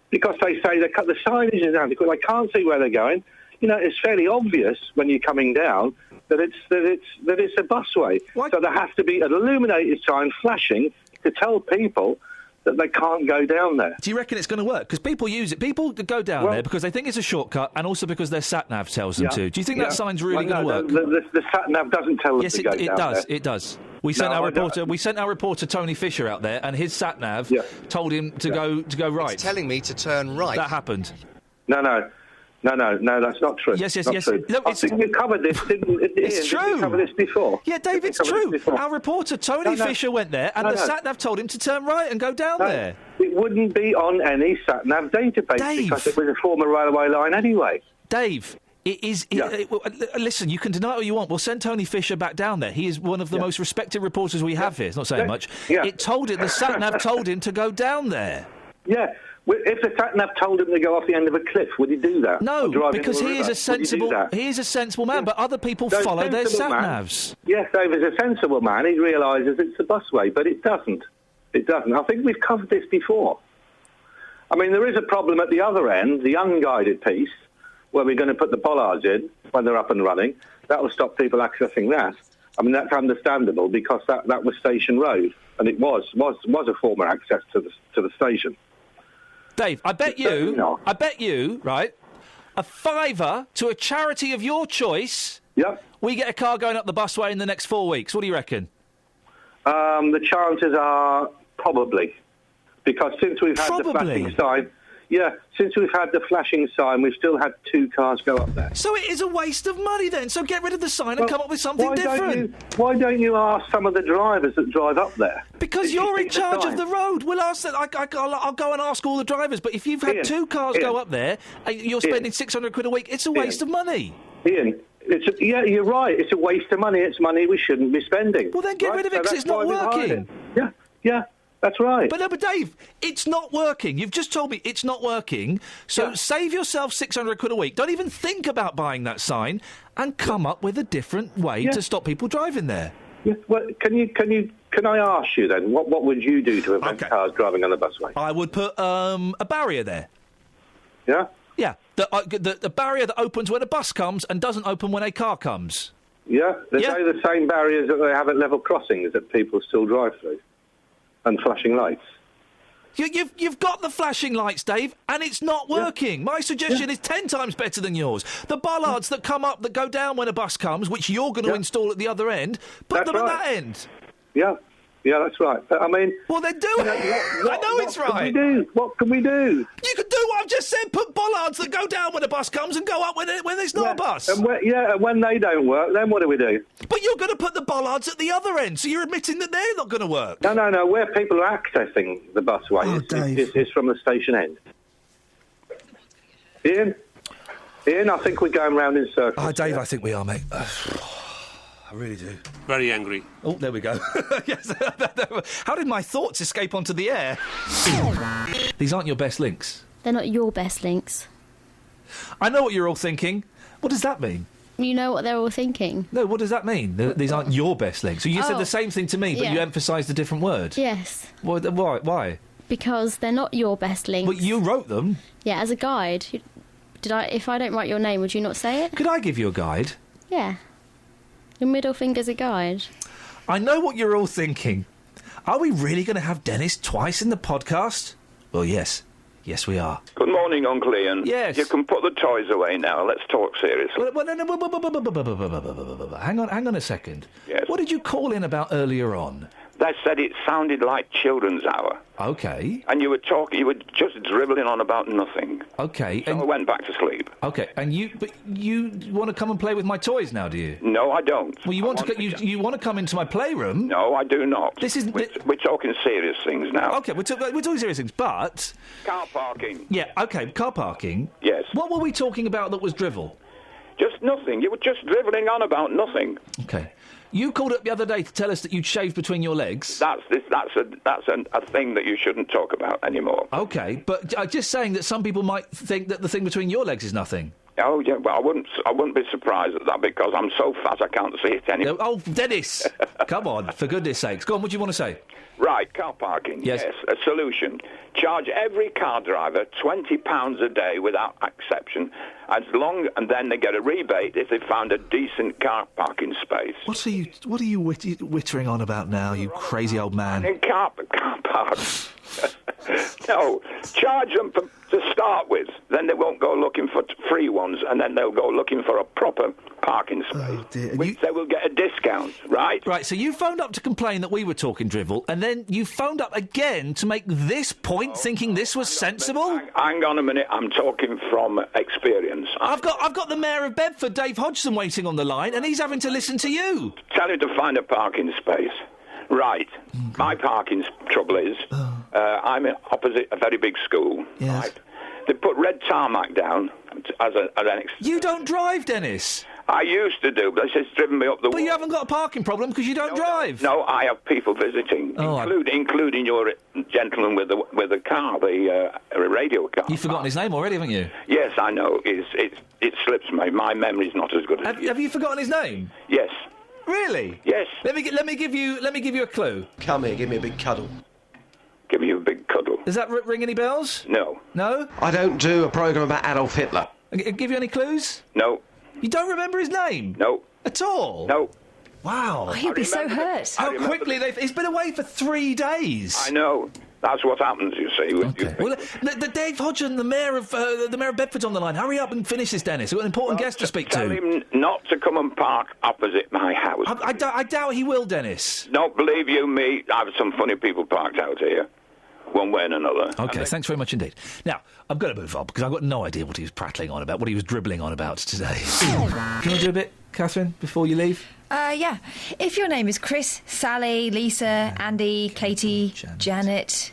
Because they say they cut the signage down because they can't see where they're going. You know, it's fairly obvious when you're coming down that it's a busway. What? So there has to be an illuminated sign flashing to tell people that they can't go down there. Do you reckon it's going to work? Because people use it. People go down there because they think it's a shortcut, and also because their sat-nav tells them to. Do you think that sign's really going to work? The sat-nav doesn't tell them to go down there. Yes, it does. We sent our reporter Tony Fisher out there, and his sat-nav told him to go right. It's telling me to turn right. That happened. No, that's not true. Yes. True. No, I think you covered this, didn't it? It's true. You covered this before. Yeah, Dave, it's true. Our reporter, Tony Fisher, went there, and the sat-nav told him to turn right and go down there. It wouldn't be on any sat-nav database because it was a former railway line anyway. Dave, it is... listen, you can deny what you want. We'll send Tony Fisher back down there. He is one of the most respected reporters we have here. It's not saying much. Yeah. The sat-nav told him to go down there. Yeah. If the sat-nav told him to go off the end of a cliff, would he do that? No, because he is a sensible man, but other people follow their sat-navs. Yes, Dave is a sensible man. He realises it's the busway, but it doesn't. It doesn't. I think we've covered this before. I mean, there is a problem at the other end, the unguided piece, where we're going to put the bollards in when they're up and running. That will stop people accessing that. I mean, that's understandable because that was Station Road, and it was a former access to the station. Dave, I bet you, right, a £5 to a charity of your choice. Yep. We get a car going up the busway in the next 4 weeks. What do you reckon? The chances are probably, because since we've had the flashing sign, we've still had 2 cars go up there. So it is a waste of money then. So get rid of the sign and come up with something different. Why don't you ask some of the drivers that drive up there? Because you're in charge of the road. We'll ask that. I'll go and ask all the drivers. But if you've had 2 cars go up there, you're spending 600 quid a week. It's a waste of money. Ian, you're right. It's a waste of money. It's money we shouldn't be spending. Well, then get rid of it because it's not working. Yeah. That's right. But Dave, it's not working. You've just told me it's not working. So save yourself 600 quid a week. Don't even think about buying that sign and come up with a different way to stop people driving there. Yeah. Well, can I ask you then, what would you do to prevent cars driving on the busway? I would put a barrier there. Yeah? Yeah. The barrier that opens when a bus comes and doesn't open when a car comes. Yeah? They're the same barriers that they have at level crossings that people still drive through. And flashing lights. You've got the flashing lights, Dave, and it's not working. My suggestion is 10 times better than yours. The bollards that come up, that go down when a bus comes, which you're going to install at the other end, put them at that end. Yeah. Yeah, that's right. But, I mean... Well, then do it. I know it's right. What can we do? You can do what I've just said. Put bollards that go down when a bus comes and go up when it's not a bus. And when they don't work, then what do we do? But you're going to put the bollards at the other end, so you're admitting that they're not going to work. No. Where people are accessing the busway is from the station end. Ian, I think we're going round in circles. Oh, Dave, I think we are, mate. I really do. Very angry. Oh, there we go. Yes. How did my thoughts escape onto the air? These aren't your best links. They're not your best links. I know what you're all thinking. What does that mean? You know what they're all thinking. No, what does that mean? These aren't your best links. So you said the same thing to me, but you emphasised a different word. Yes. Why? Because they're not your best links. But you wrote them. Yeah, as a guide. If I don't write your name, would you not say it? Could I give you a guide? Yeah. Your middle finger's a guide. I know what you're all thinking. Are we really going to have Dennis twice in the podcast? Well, yes. Yes, we are. Good morning, Uncle Ian. Yes. You can put the toys away now. Let's talk seriously. Hang on a second. Yes. What did you call in about earlier on? They said it sounded like children's hour. Okay. And you were just dribbling on about nothing. Okay. So I went back to sleep. Okay. And you want to come and play with my toys now, do you? No, I don't. Well, you want to come into my playroom? No, I do not. We're talking serious things now. Okay, we're talking serious things, but car parking. Yeah. Okay. Car parking. Yes. What were we talking about that was drivel? Just nothing. You were just dribbling on about nothing. Okay. You called up the other day to tell us that you'd shaved between your legs. That's a thing that you shouldn't talk about anymore. Okay, but I'm just saying that some people might think that the thing between your legs is nothing. Oh yeah, well I wouldn't be surprised at that because I'm so fat I can't see it anymore. Oh, Dennis, come on, for goodness sakes, go on. What do you want to say? Right, car parking. Yes. A solution. Charge every car driver £20 a day without exception, and then they get a rebate if they found a decent car parking space. What are you wittering on about now, you crazy old man? In car parks. No, charge them to start with. Then they won't go looking for free ones, and then they'll go looking for a proper parking space. Oh, dear. Which they will get a discount, right? Right, so you phoned up to complain that we were talking drivel, and then you phoned up again to make this point, thinking this was sensible? Hang on a minute, I'm talking from experience. I've got the Mayor of Bedford, Dave Hodgson, waiting on the line, and he's having to listen to you. Tell him to find a parking space. Right. My parking trouble is, I'm opposite a very big school. Yes. Right? They put red tarmac down as an You don't drive, Dennis. I used to do, but it's just driven me up the wall. But you haven't got a parking problem because you don't drive. No, I have people visiting, including your gentleman with the car, the radio car. You've forgotten his name already, haven't you? Yes, I know. It slips me. My memory's not as good as yours. Have you forgotten his name? Yes. Really? Yes. Let me give you a clue. Come here, give me a big cuddle. Give you a big cuddle. Does that ring any bells? No. No? I don't do a programme about Adolf Hitler. Give you any clues? No. You don't remember his name? No. At all? No. Wow. Oh, he'd be so hurt. How quickly he's been away for 3 days. I know. That's what happens, you see. Okay. Well, the Dave Hodgson, the Mayor of Bedford's on the line. Hurry up and finish this, Dennis. We've got an important guest to speak to. Tell him not to come and park opposite my house. I doubt he will, Dennis. Don't believe you me. I have some funny people parked out here, one way and another. Okay, thanks very much indeed. Now, I've got to move on because I've got no idea what he was prattling on about, what he was dribbling on about today. Can we do a bit, Catherine, before you leave? Yeah. If your name is Chris, Sally, Lisa, Andy, Katie, Janet,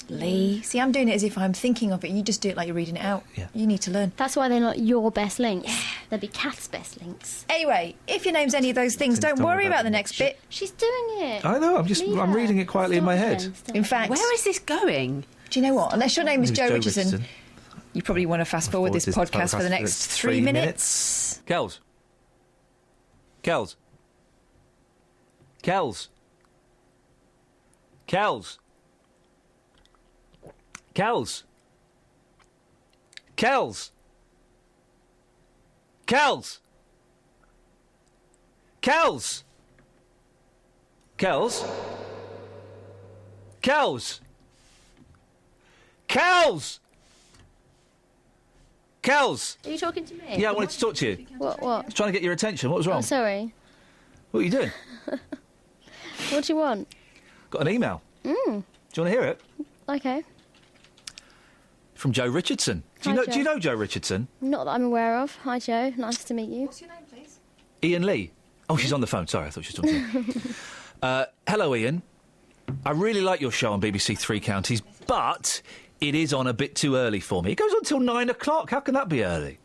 Lee. See, I'm doing it as if I'm thinking of it. You just do it like you're reading it out. Yeah. You need to learn. That's why they're not your best links. Yeah. They'll be Kath's best links. Anyway, if your name's any of those things, don't worry about the next bit. She's doing it. I know, I'm reading it quietly in my head. In fact... Where is this going? Do you know what? Unless your name is Joe Richardson, you probably want to fast-forward this podcast for the next 3 minutes. Kells. Kells. Kells. Kells. Kells. Kells. Kells. Kells. Kells. Kells. Kells. Kells. Are you talking to me? Yeah, I wanted to talk to you. What? I was trying to get your attention. What was wrong? Oh, sorry. What are you doing? What do you want? Got an email. Do you want to hear it? Okay. From Joe Richardson. Do you know Joe Richardson? Not that I'm aware of. Hi, Joe. Nice to meet you. What's your name, please? Ian Lee. Oh, she's on the phone. Sorry, I thought she was talking to you. Hello, Ian. I really like your show on BBC Three Counties, but it is on a bit too early for me. It goes on till 9 o'clock. How can that be early?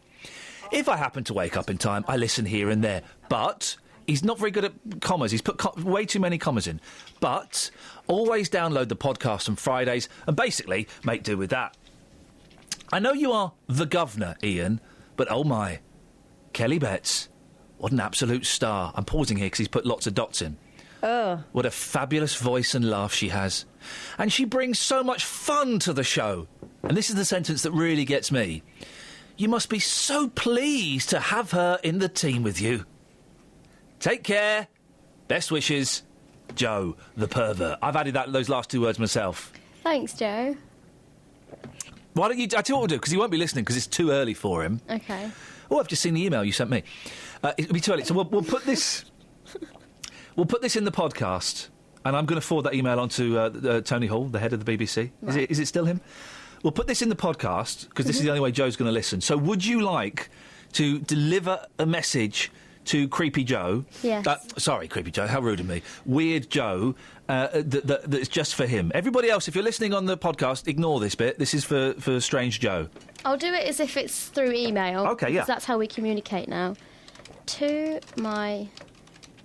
If I happen to wake up in time, I listen here and there. But he's not very good at commas. He's put way too many commas in. But always download the podcast on Fridays and basically make do with that. I know you are the governor, Ian, but oh my, Kelly Betts, what an absolute star. I'm pausing here because he's put lots of dots in. Oh. What a fabulous voice and laugh she has. And she brings so much fun to the show. And this is the sentence that really gets me. You must be so pleased to have her in the team with you. Take care. Best wishes, Joe, the pervert. I've added those last two words myself. Thanks, Joe. Why don't you... I tell you what we'll do, because he won't be listening, because it's too early for him. Okay. Oh, I've just seen the email you sent me. It'll be too early, so we'll put this... We'll put this in the podcast, and I'm going to forward that email on to Tony Hall, the head of the BBC. Right. Is it still him? We'll put this in the podcast, because this is the only way Joe's going to listen. So would you like to deliver a message to Creepy Joe? Yes. Sorry, Creepy Joe, how rude of me. Weird Joe, that's just for him. Everybody else, if you're listening on the podcast, ignore this bit. This is for Strange Joe. I'll do it as if it's through email. OK, yeah. 'Cause that's how we communicate now. To my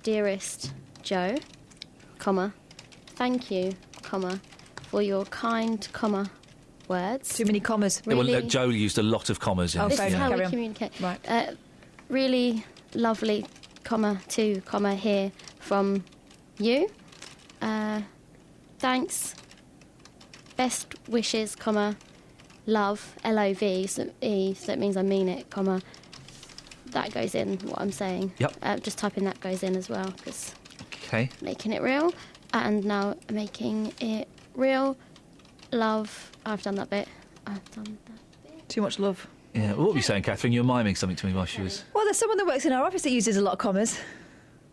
dearest Joe, comma, thank you, comma, for your kind, comma, words. Too many commas. Really, Yeah, well, Joe used a lot of commas in this this. is how we communicate. Right. Really lovely, comma, here from you. Thanks. Best wishes, comma, love, L-O-V, so it means I mean it, comma. That goes in what I'm saying. Yep. Just typing that goes in as well, because OK. making it real. And now making it real. Love. I've done that bit. Too much love. Yeah, what were you saying, Catherine? You were miming something to me while she was... Well, there's someone that works in our office that uses a lot of commas.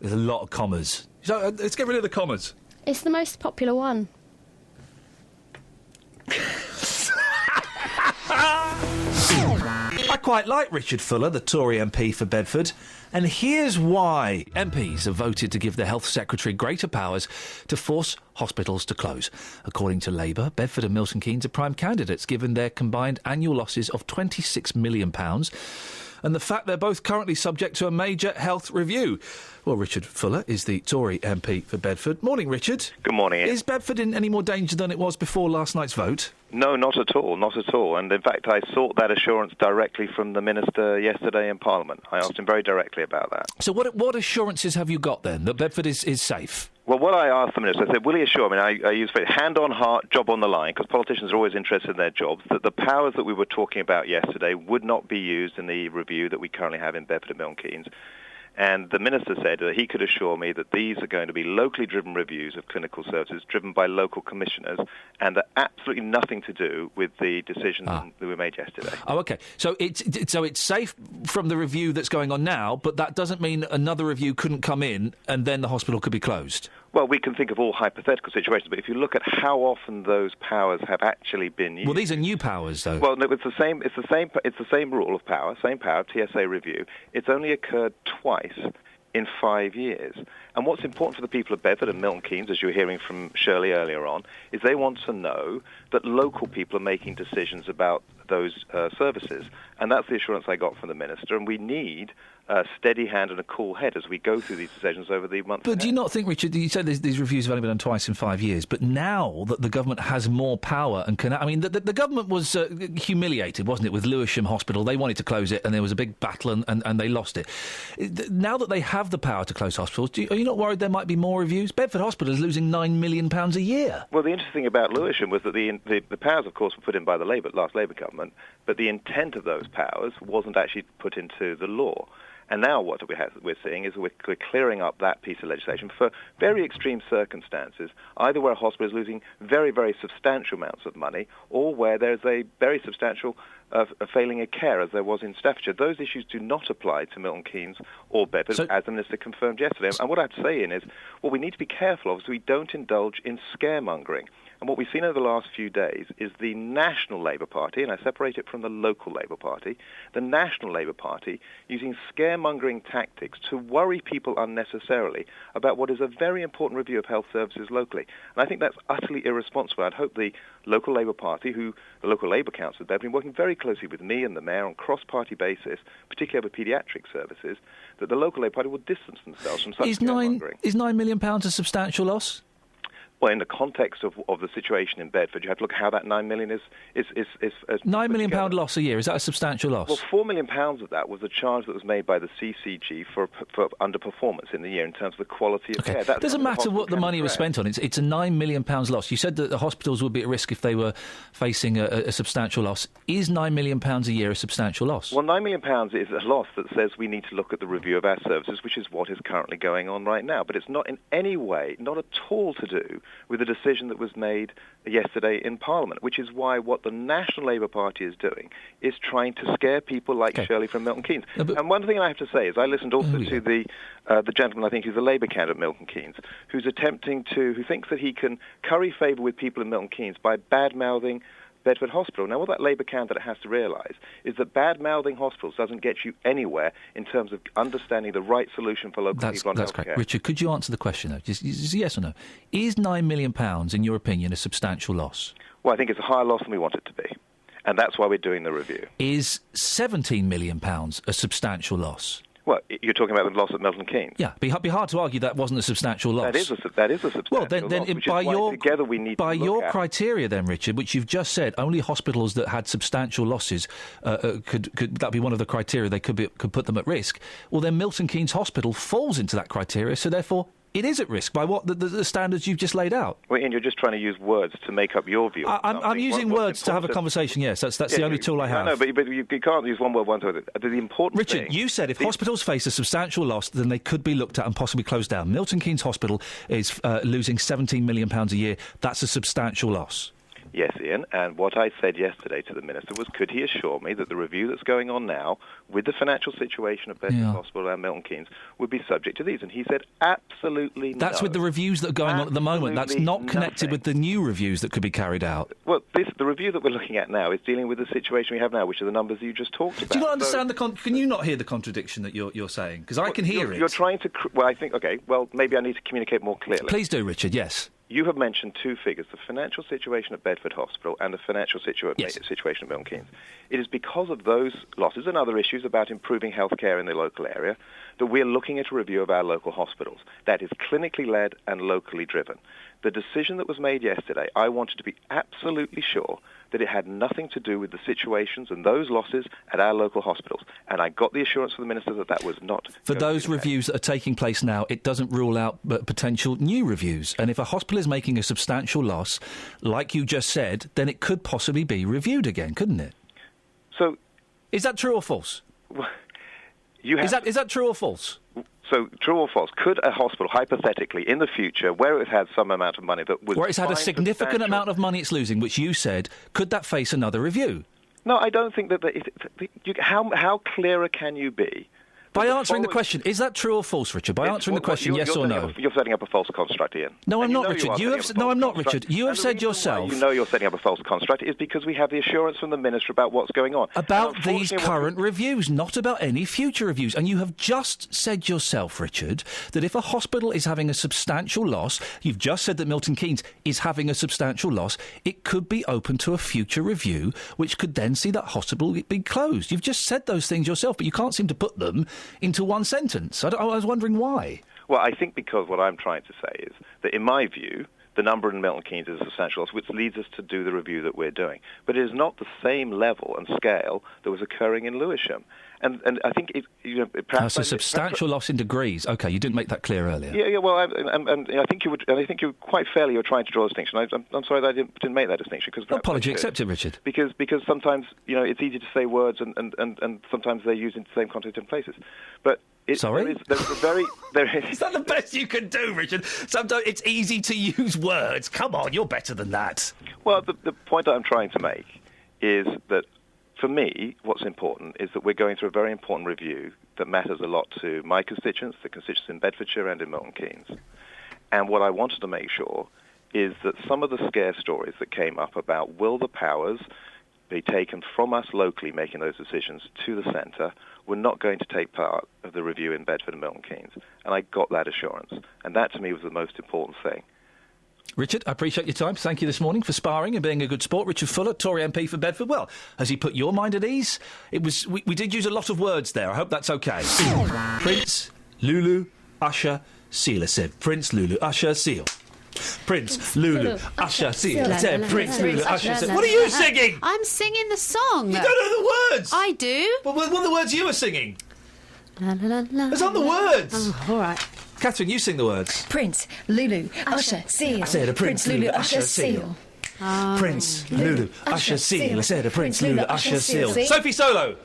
There's a lot of commas. So, let's get rid of the commas. It's the most popular one. I quite like Richard Fuller, the Tory MP for Bedford, and here's why. MPs have voted to give the Health Secretary greater powers to force hospitals to close. According to Labour, Bedford and Milton Keynes are prime candidates, given their combined annual losses of £26 million and the fact they're both currently subject to a major health review. Well, Richard Fuller is the Tory MP for Bedford. Morning, Richard. Good morning, Ian. Is Bedford in any more danger than it was before last night's vote? No, not at all, not at all. And in fact, I sought that assurance directly from the Minister yesterday in Parliament. I asked him very directly about that. So what assurances have you got then, that Bedford is safe? Well, what I asked the Minister, I said, will he assure me, and I use hand on heart, job on the line, because politicians are always interested in their jobs, that the powers that we were talking about yesterday would not be used in the review that we currently have in Bedford and Milton Keynes. And the Minister said that he could assure me that these are going to be locally driven reviews of clinical services driven by local commissioners, and that absolutely nothing to do with the decisions that we made yesterday. Oh, OK. So it's safe from the review that's going on now, but that doesn't mean another review couldn't come in and then the hospital could be closed? Well, we can think of all hypothetical situations, but if you look at how often those powers have actually been used... Well, these are new powers, though. Well, no, it's the same rule of power, same power, TSA review. It's only occurred twice in 5 years. And what's important for the people of Bedford and Milton Keynes, as you were hearing from Shirley earlier on, is they want to know that local people are making decisions about those services. And that's the assurance I got from the Minister. And we need a steady hand and a cool head as we go through these decisions over the months ahead. Do you not think, Richard, you said these reviews have only been done twice in 5 years, but now that the government has more power and can... I mean, the government was humiliated, wasn't it, with Lewisham Hospital? They wanted to close it and there was a big battle and they lost it. Now that they have the power to close hospitals, are you not worried there might be more reviews? Bedford Hospital is losing £9 million a year. Well, the interesting thing about Lewisham was that the powers, of course, were put in by the last Labour government, but the intent of those powers wasn't actually put into the law. And now what we're seeing is we're clearing up that piece of legislation for very extreme circumstances, either where a hospital is losing very, very substantial amounts of money or where there's a very substantial of failing a care as there was in Staffordshire. Those issues do not apply to Milton Keynes or Bedford, as the Minister confirmed yesterday. And what I have to say, Ian, is what we need to be careful of is we don't indulge in scaremongering. And what we've seen over the last few days is the National Labour Party, and I separate it from the local Labour Party, the National Labour Party using scaremongering tactics to worry people unnecessarily about what is a very important review of health services locally. And I think that's utterly irresponsible. I'd hope the local Labour Party, the local Labour Council, they've been working very closely with me and the Mayor on cross-party basis, particularly over paediatric services, that the local Labour Party will distance themselves from such scaremongering. Is £9 million a substantial loss? Well, in the context of the situation in Bedford, you have to look at how that £9 million is £9 million loss a year, is that a substantial loss? Well, £4 million of that was a charge that was made by the CCG for underperformance in the year in terms of the quality of care. It doesn't matter what the money was spent on. It's a £9 million loss. You said that the hospitals would be at risk if they were facing a substantial loss. Is £9 million a year a substantial loss? Well, £9 million is a loss that says we need to look at the review of our services, which is what is currently going on right now. But it's not in any way, not at all to do with the decision that was made yesterday in Parliament, which is why what the National Labour Party is doing is trying to scare people like Shirley from Milton Keynes. And one thing I have to say is I listened also to the gentleman, I think who's a Labour candidate at Milton Keynes, who thinks that he can curry favour with people in Milton Keynes by bad-mouthing Bedford Hospital. Now, what that Labour candidate has to realise is that bad-mouthing hospitals doesn't get you anywhere in terms of understanding the right solution for local people on health care. Richard, could you answer the question, though? Just yes or no? Is £9 million, in your opinion, a substantial loss? Well, I think it's a higher loss than we want it to be, and that's why we're doing the review. Is £17 million a substantial loss? Well, you're talking about the loss at Milton Keynes. Yeah, it'd be hard to argue that wasn't a substantial loss. That is a substantial well, then loss, by your criteria, then, Richard, which you've just said, only hospitals that had substantial losses could that be one of the criteria they could put them at risk. Well, then Milton Keynes Hospital falls into that criteria, so therefore it is at risk by what the standards you've just laid out. Well, Ian, you're just trying to use words to make up your view. I'm using words to have a conversation, yes. That's the only tool I have. No, but you can't use one word, one word. The important Richard, thing... you said if hospitals face a substantial loss, then they could be looked at and possibly closed down. Milton Keynes Hospital is losing £17 million a year. That's a substantial loss. Yes, Ian, and what I said yesterday to the Minister was, could he assure me that the review that's going on now with the financial situation of Bedford Hospital and Milton Keynes would be subject to these? And he said, absolutely That's no. with the reviews that are going on at the moment. That's not connected with the new reviews that could be carried out. Well, the review that we're looking at now is dealing with the situation we have now, which are the numbers you just talked about. Do you not understand can you not hear the contradiction that you're saying? Because I can hear it. You're trying to... Well, I think, OK, well, maybe I need to communicate more clearly. Please do, Richard, yes. You have mentioned two figures, the financial situation at Bedford Hospital and the financial situation at Milton Keynes. It is because of those losses and other issues about improving healthcare in the local area that we're looking at a review of our local hospitals. That is clinically led and locally driven. The decision that was made yesterday, I wanted to be absolutely sure that it had nothing to do with the situations and those losses at our local hospitals. And I got the assurance from the Minister that that was not. For those reviews that are taking place now, it doesn't rule out potential new reviews. And if a hospital is making a substantial loss, like you just said, then it could possibly be reviewed again, couldn't it? So... Is that true or false? Is that true or false? So, true or false, could a hospital, hypothetically, in the future, where it had some amount of money that was... Where it's had a significant amount of money it's losing, which you said, could that face another review? No, I don't think that... How clearer can you be? By answering the question, is that true or false, Richard? By answering the question, yes or no? You're setting up a false construct, Ian. No, I'm not, Richard. No, I'm not, Richard. You have said yourself... You know you're setting up a false construct is because we have the assurance from the Minister about what's going on. About these current reviews, not about any future reviews. And you have just said yourself, Richard, that if a hospital is having a substantial loss, you've just said that Milton Keynes is having a substantial loss, it could be open to a future review, which could then see that hospital be closed. You've just said those things yourself, but you can't seem to put them into one sentence. I was wondering why. Well, I think because what I'm trying to say is that, in my view, the number in Milton Keynes is a substantial loss, which leads us to do the review that we're doing. But it is not the same level and scale that was occurring in Lewisham. And I think that's a substantial loss in degrees. OK, you didn't make that clear earlier. Yeah. Well, I think you would. I think you quite fairly you're trying to draw a distinction. I'm sorry that I didn't make that distinction because apology accepted, Richard. Because sometimes it's easy to say words and sometimes they're used in the same context in places. But sorry, there's a very is that the best you can do, Richard? Sometimes it's easy to use words. Come on, you're better than that. Well, the point that I'm trying to make is that For me, what's important is that we're going through a very important review that matters a lot to my constituents, the constituents in Bedfordshire and in Milton Keynes. And what I wanted to make sure is that some of the scare stories that came up about will the powers be taken from us locally making those decisions to the centre were not going to take part of the review in Bedford and Milton Keynes. And I got that assurance. And that, to me, was the most important thing. Richard, I appreciate your time. Thank you this morning for sparring and being a good sport. Richard Fuller, Tory MP for Bedford. Well, has he put your mind at ease? We did use a lot of words there. I hope that's OK. Prince, Lulu, Usher, Seal. I said Prince, Lulu, Usher, Seal. Prince, Lulu, Usher, Seal. I said Prince, Lulu, Usher, Seal. What are you singing? I'm singing the song. You don't know the words. I do. Well, what are the words you were singing? La, la, la, Those aren't the words. Oh, all right. Catherine, you sing the words. Prince, Lulu, Usher, Seal. I said a Prince, Lulu, Usher, Seal. Prince, Lulu, Usher, Seal. I said a Prince, Lulu, Usher, Seal. Sophie Solo.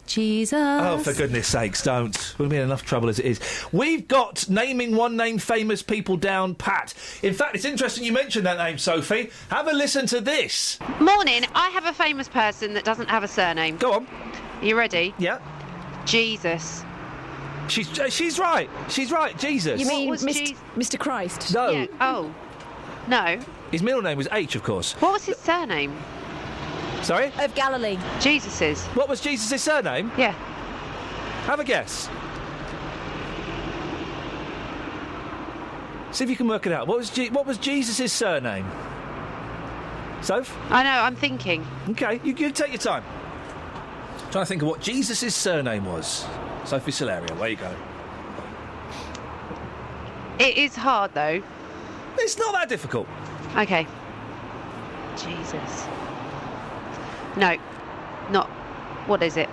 Jesus. Oh, for goodness sakes, don't. We'll be in enough trouble as it is. We've got naming one-name famous people down pat. In fact, it's interesting you mentioned that name, Sophie. Have a listen to this. Morning. I have a famous person that doesn't have a surname. Go on. Are you ready? Yeah. Jesus. She's right. She's right. Jesus. You mean Mr. Christ? No. Yeah. Oh. No. His middle name was H, of course. What was his surname? Sorry? Of Galilee. Jesus's. What was Jesus' surname? Yeah. Have a guess. See if you can work it out. What was Jesus' surname? Soph? I know, I'm thinking. OK, you take your time. Trying to think of what Jesus' surname was. Sophie Solaria, where you go? It is hard, though. It's not that difficult. OK. Jesus. No. Not. What is it?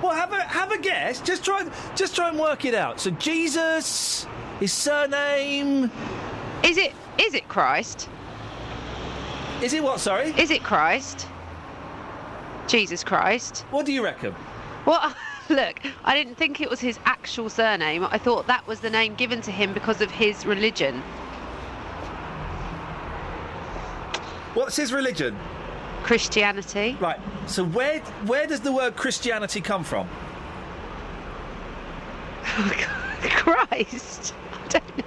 Well, have a guess. Just try and work it out. So Jesus, his surname. Is it Christ? Is it what, sorry? Is it Christ? Jesus Christ. What do you reckon? Well, look, I didn't think it was his actual surname. I thought that was the name given to him because of his religion. What's his religion? Christianity. Right. So where does the word Christianity come from? Christ. I don't know.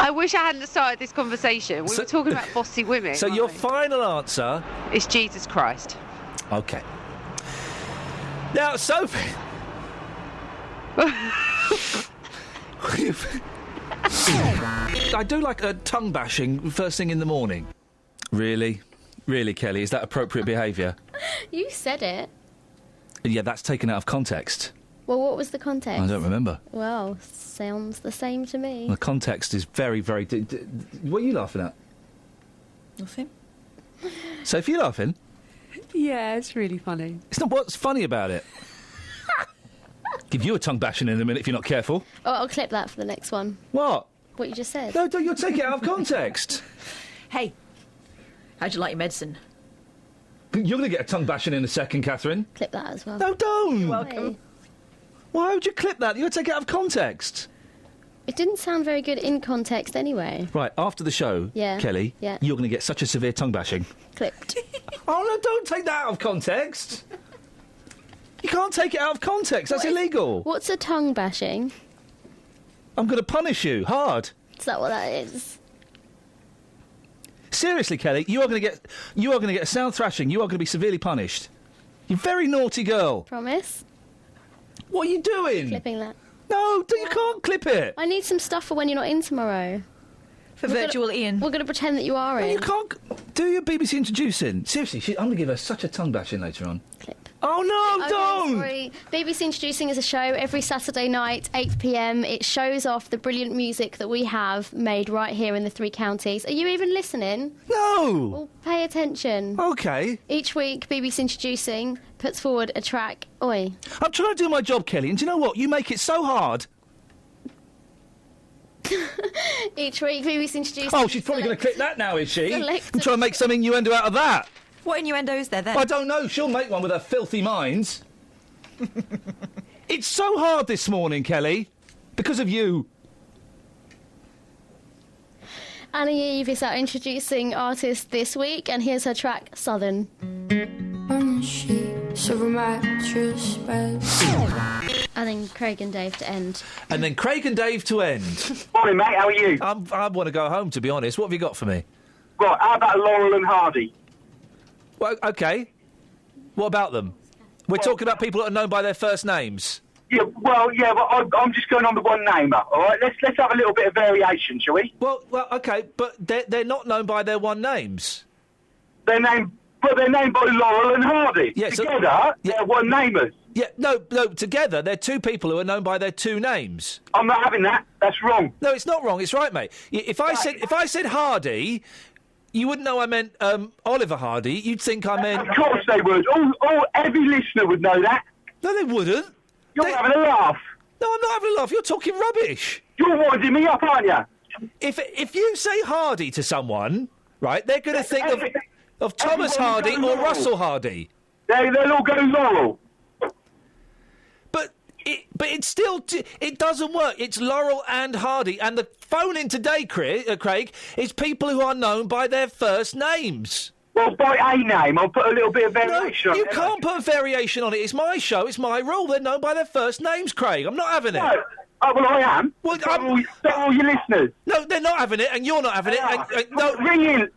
I wish I hadn't started this conversation. We were talking about bossy women. So your final answer is Jesus Christ. OK. Now, Sophie. I do like a tongue bashing first thing in the morning. Really? Really, Kelly? Is that appropriate behaviour? You said it. Yeah, that's taken out of context. Well, what was the context? I don't remember. Well, sounds the same to me. The context is very, very... what are you laughing at? Nothing. Sophie, you laughing? Yeah, it's really funny. It's not what's funny about it. Give you a tongue bashing in a minute if you're not careful. Oh, I'll clip that for the next one. What? What you just said. No, you'll take it out of context. Hey, how'd you like your medicine? You're going to get a tongue bashing in a second, Catherine. Clip that as well. No, don't. You're welcome. Why would you clip that? You're going to take it out of context. It didn't sound very good in context anyway. Right, after the show, Kelly, you're going to get such a severe tongue bashing. Clipped. Oh, no, don't take that out of context. You can't take it out of context. That's illegal. What's a tongue bashing? I'm going to punish you hard. Is that what that is? Seriously, Kelly, you are going to get a sound thrashing. You are going to be severely punished. You're a very naughty girl. Promise? What are you doing? Clipping that. No, you can't clip it. I need some stuff for when you're not in tomorrow. For virtual Ian. We're going to pretend that you are in. You can't do your BBC introducing. Seriously, I'm going to give her such a tongue bashing later on. Clip. Oh, no, Okay, don't! Sorry. BBC Introducing is a show every Saturday night, 8 p.m. It shows off the brilliant music that we have made right here in the three counties. Are you even listening? No! Well, pay attention. OK. Each week, BBC Introducing puts forward a track. Oi. I'm trying to do my job, Kelly, and do you know what? You make it so hard. Each week, BBC Introducing... Oh, she's probably going to clip that now, is she? I'm Selected. trying to make some innuendo out of that. What innuendo is there then? I don't know. She'll make one with her filthy minds. It's so hard this morning, Kelly, because of you. Annie Eve is our introducing artist this week, and here's her track, Southern. On the sheets of a mattress bed. And then Craig and Dave to end. And then Craig and Dave to end. Morning, mate. How are you? I want to go home, to be honest. What have you got for me? Right, how about Laurel and Hardy? Well, OK. What about them? We're talking about people that are known by their first names. Yeah, but I'm just going on the one namer, all right? Let's have a little bit of variation, shall we? Well, OK, but they're not known by their one names. They're named by Laurel and Hardy. Yeah, together, they're one namers. Yeah, no, together they're two people who are known by their two names. I'm not having that. That's wrong. No, it's not wrong. It's right, mate. If I said Hardy, you wouldn't know I meant Oliver Hardy. You'd think I meant. Of course they would. Every listener would know that. No, they wouldn't. You're having a laugh. No, I'm not having a laugh. You're talking rubbish. You're winding me up, aren't you? If you say Hardy to someone, right, they're going to think of Thomas Hardy or Russell Hardy. They'll all go Laurel. But it's still it doesn't work. It's Laurel and Hardy, and the phone in today, Craig, is people who are known by their first names. Well, by a name, I'll put a little bit of variation on it. You can't put a variation on it. It's my show. It's my rule. They're known by their first names, Craig. I'm not having it. No. Oh, well, I am. Well, all your listeners. No, they're not having it, and you're not having it. No, ring in,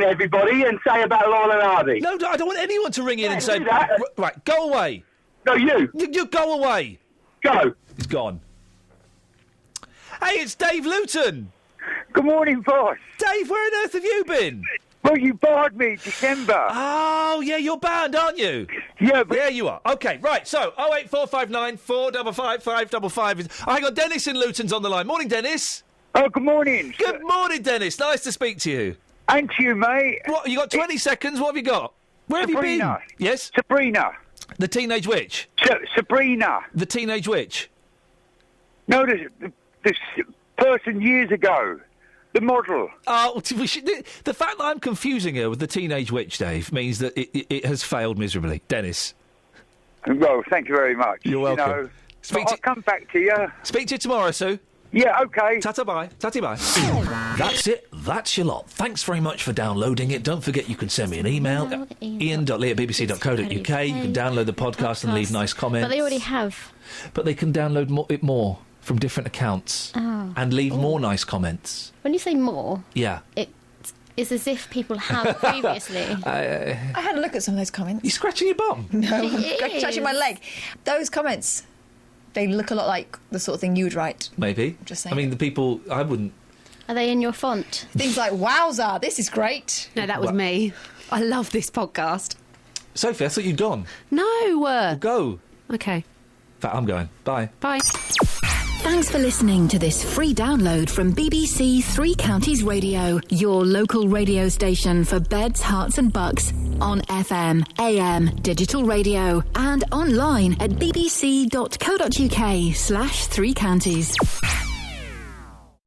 everybody, and say about Laurel and Hardy. No, I don't want anyone to ring in and say... Right, go away. No, you. You go away. Go. He's gone. Hey, it's Dave Luton. Good morning, boss. Dave, where on earth have you been? Well, you barred me, December. Oh, yeah, you're banned, aren't you? Yeah, but... Yeah, you are. OK, right, so 08459 455 555. Hang on, Dennis in Luton's on the line. Morning, Dennis. Oh, good morning. Good morning, Dennis. Nice to speak to you. And to you, mate. What, you got 20 seconds? What have you got? Where have you been? Yes? Sabrina. The Teenage Witch? Sabrina. The Teenage Witch? No, this person years ago. The model. Oh, the fact that I'm confusing her with the Teenage Witch, Dave, means that it has failed miserably. Dennis. Well, thank you very much. You're welcome. I'll come back to you. Speak to you tomorrow, Sue. Yeah, OK. Ta-ta bye. Ta-ta bye. That's it. That's your lot. Thanks very much for downloading it. Don't forget you can send me an email, iain.lee@bbc.co.uk. You can download the podcast and leave nice comments. But they already have. But they can download it more from different accounts and leave more nice comments. When you say more, yeah, it's as if people have previously. I had a look at some of those comments. You scratching your bum? No, I'm scratching my leg. Those comments, they look a lot like the sort of thing you would write. Maybe. Just saying. I mean, the people, I wouldn't... Are they in your font? Things like, wowza, this is great. No, that was me. I love this podcast. Sophie, I thought you'd gone. No. Well, go. OK. In fact, I'm going. Bye. Bye. Thanks for listening to this free download from BBC Three Counties Radio, your local radio station for beds, hearts and bucks, on FM, AM, digital radio and online at bbc.co.uk/3counties.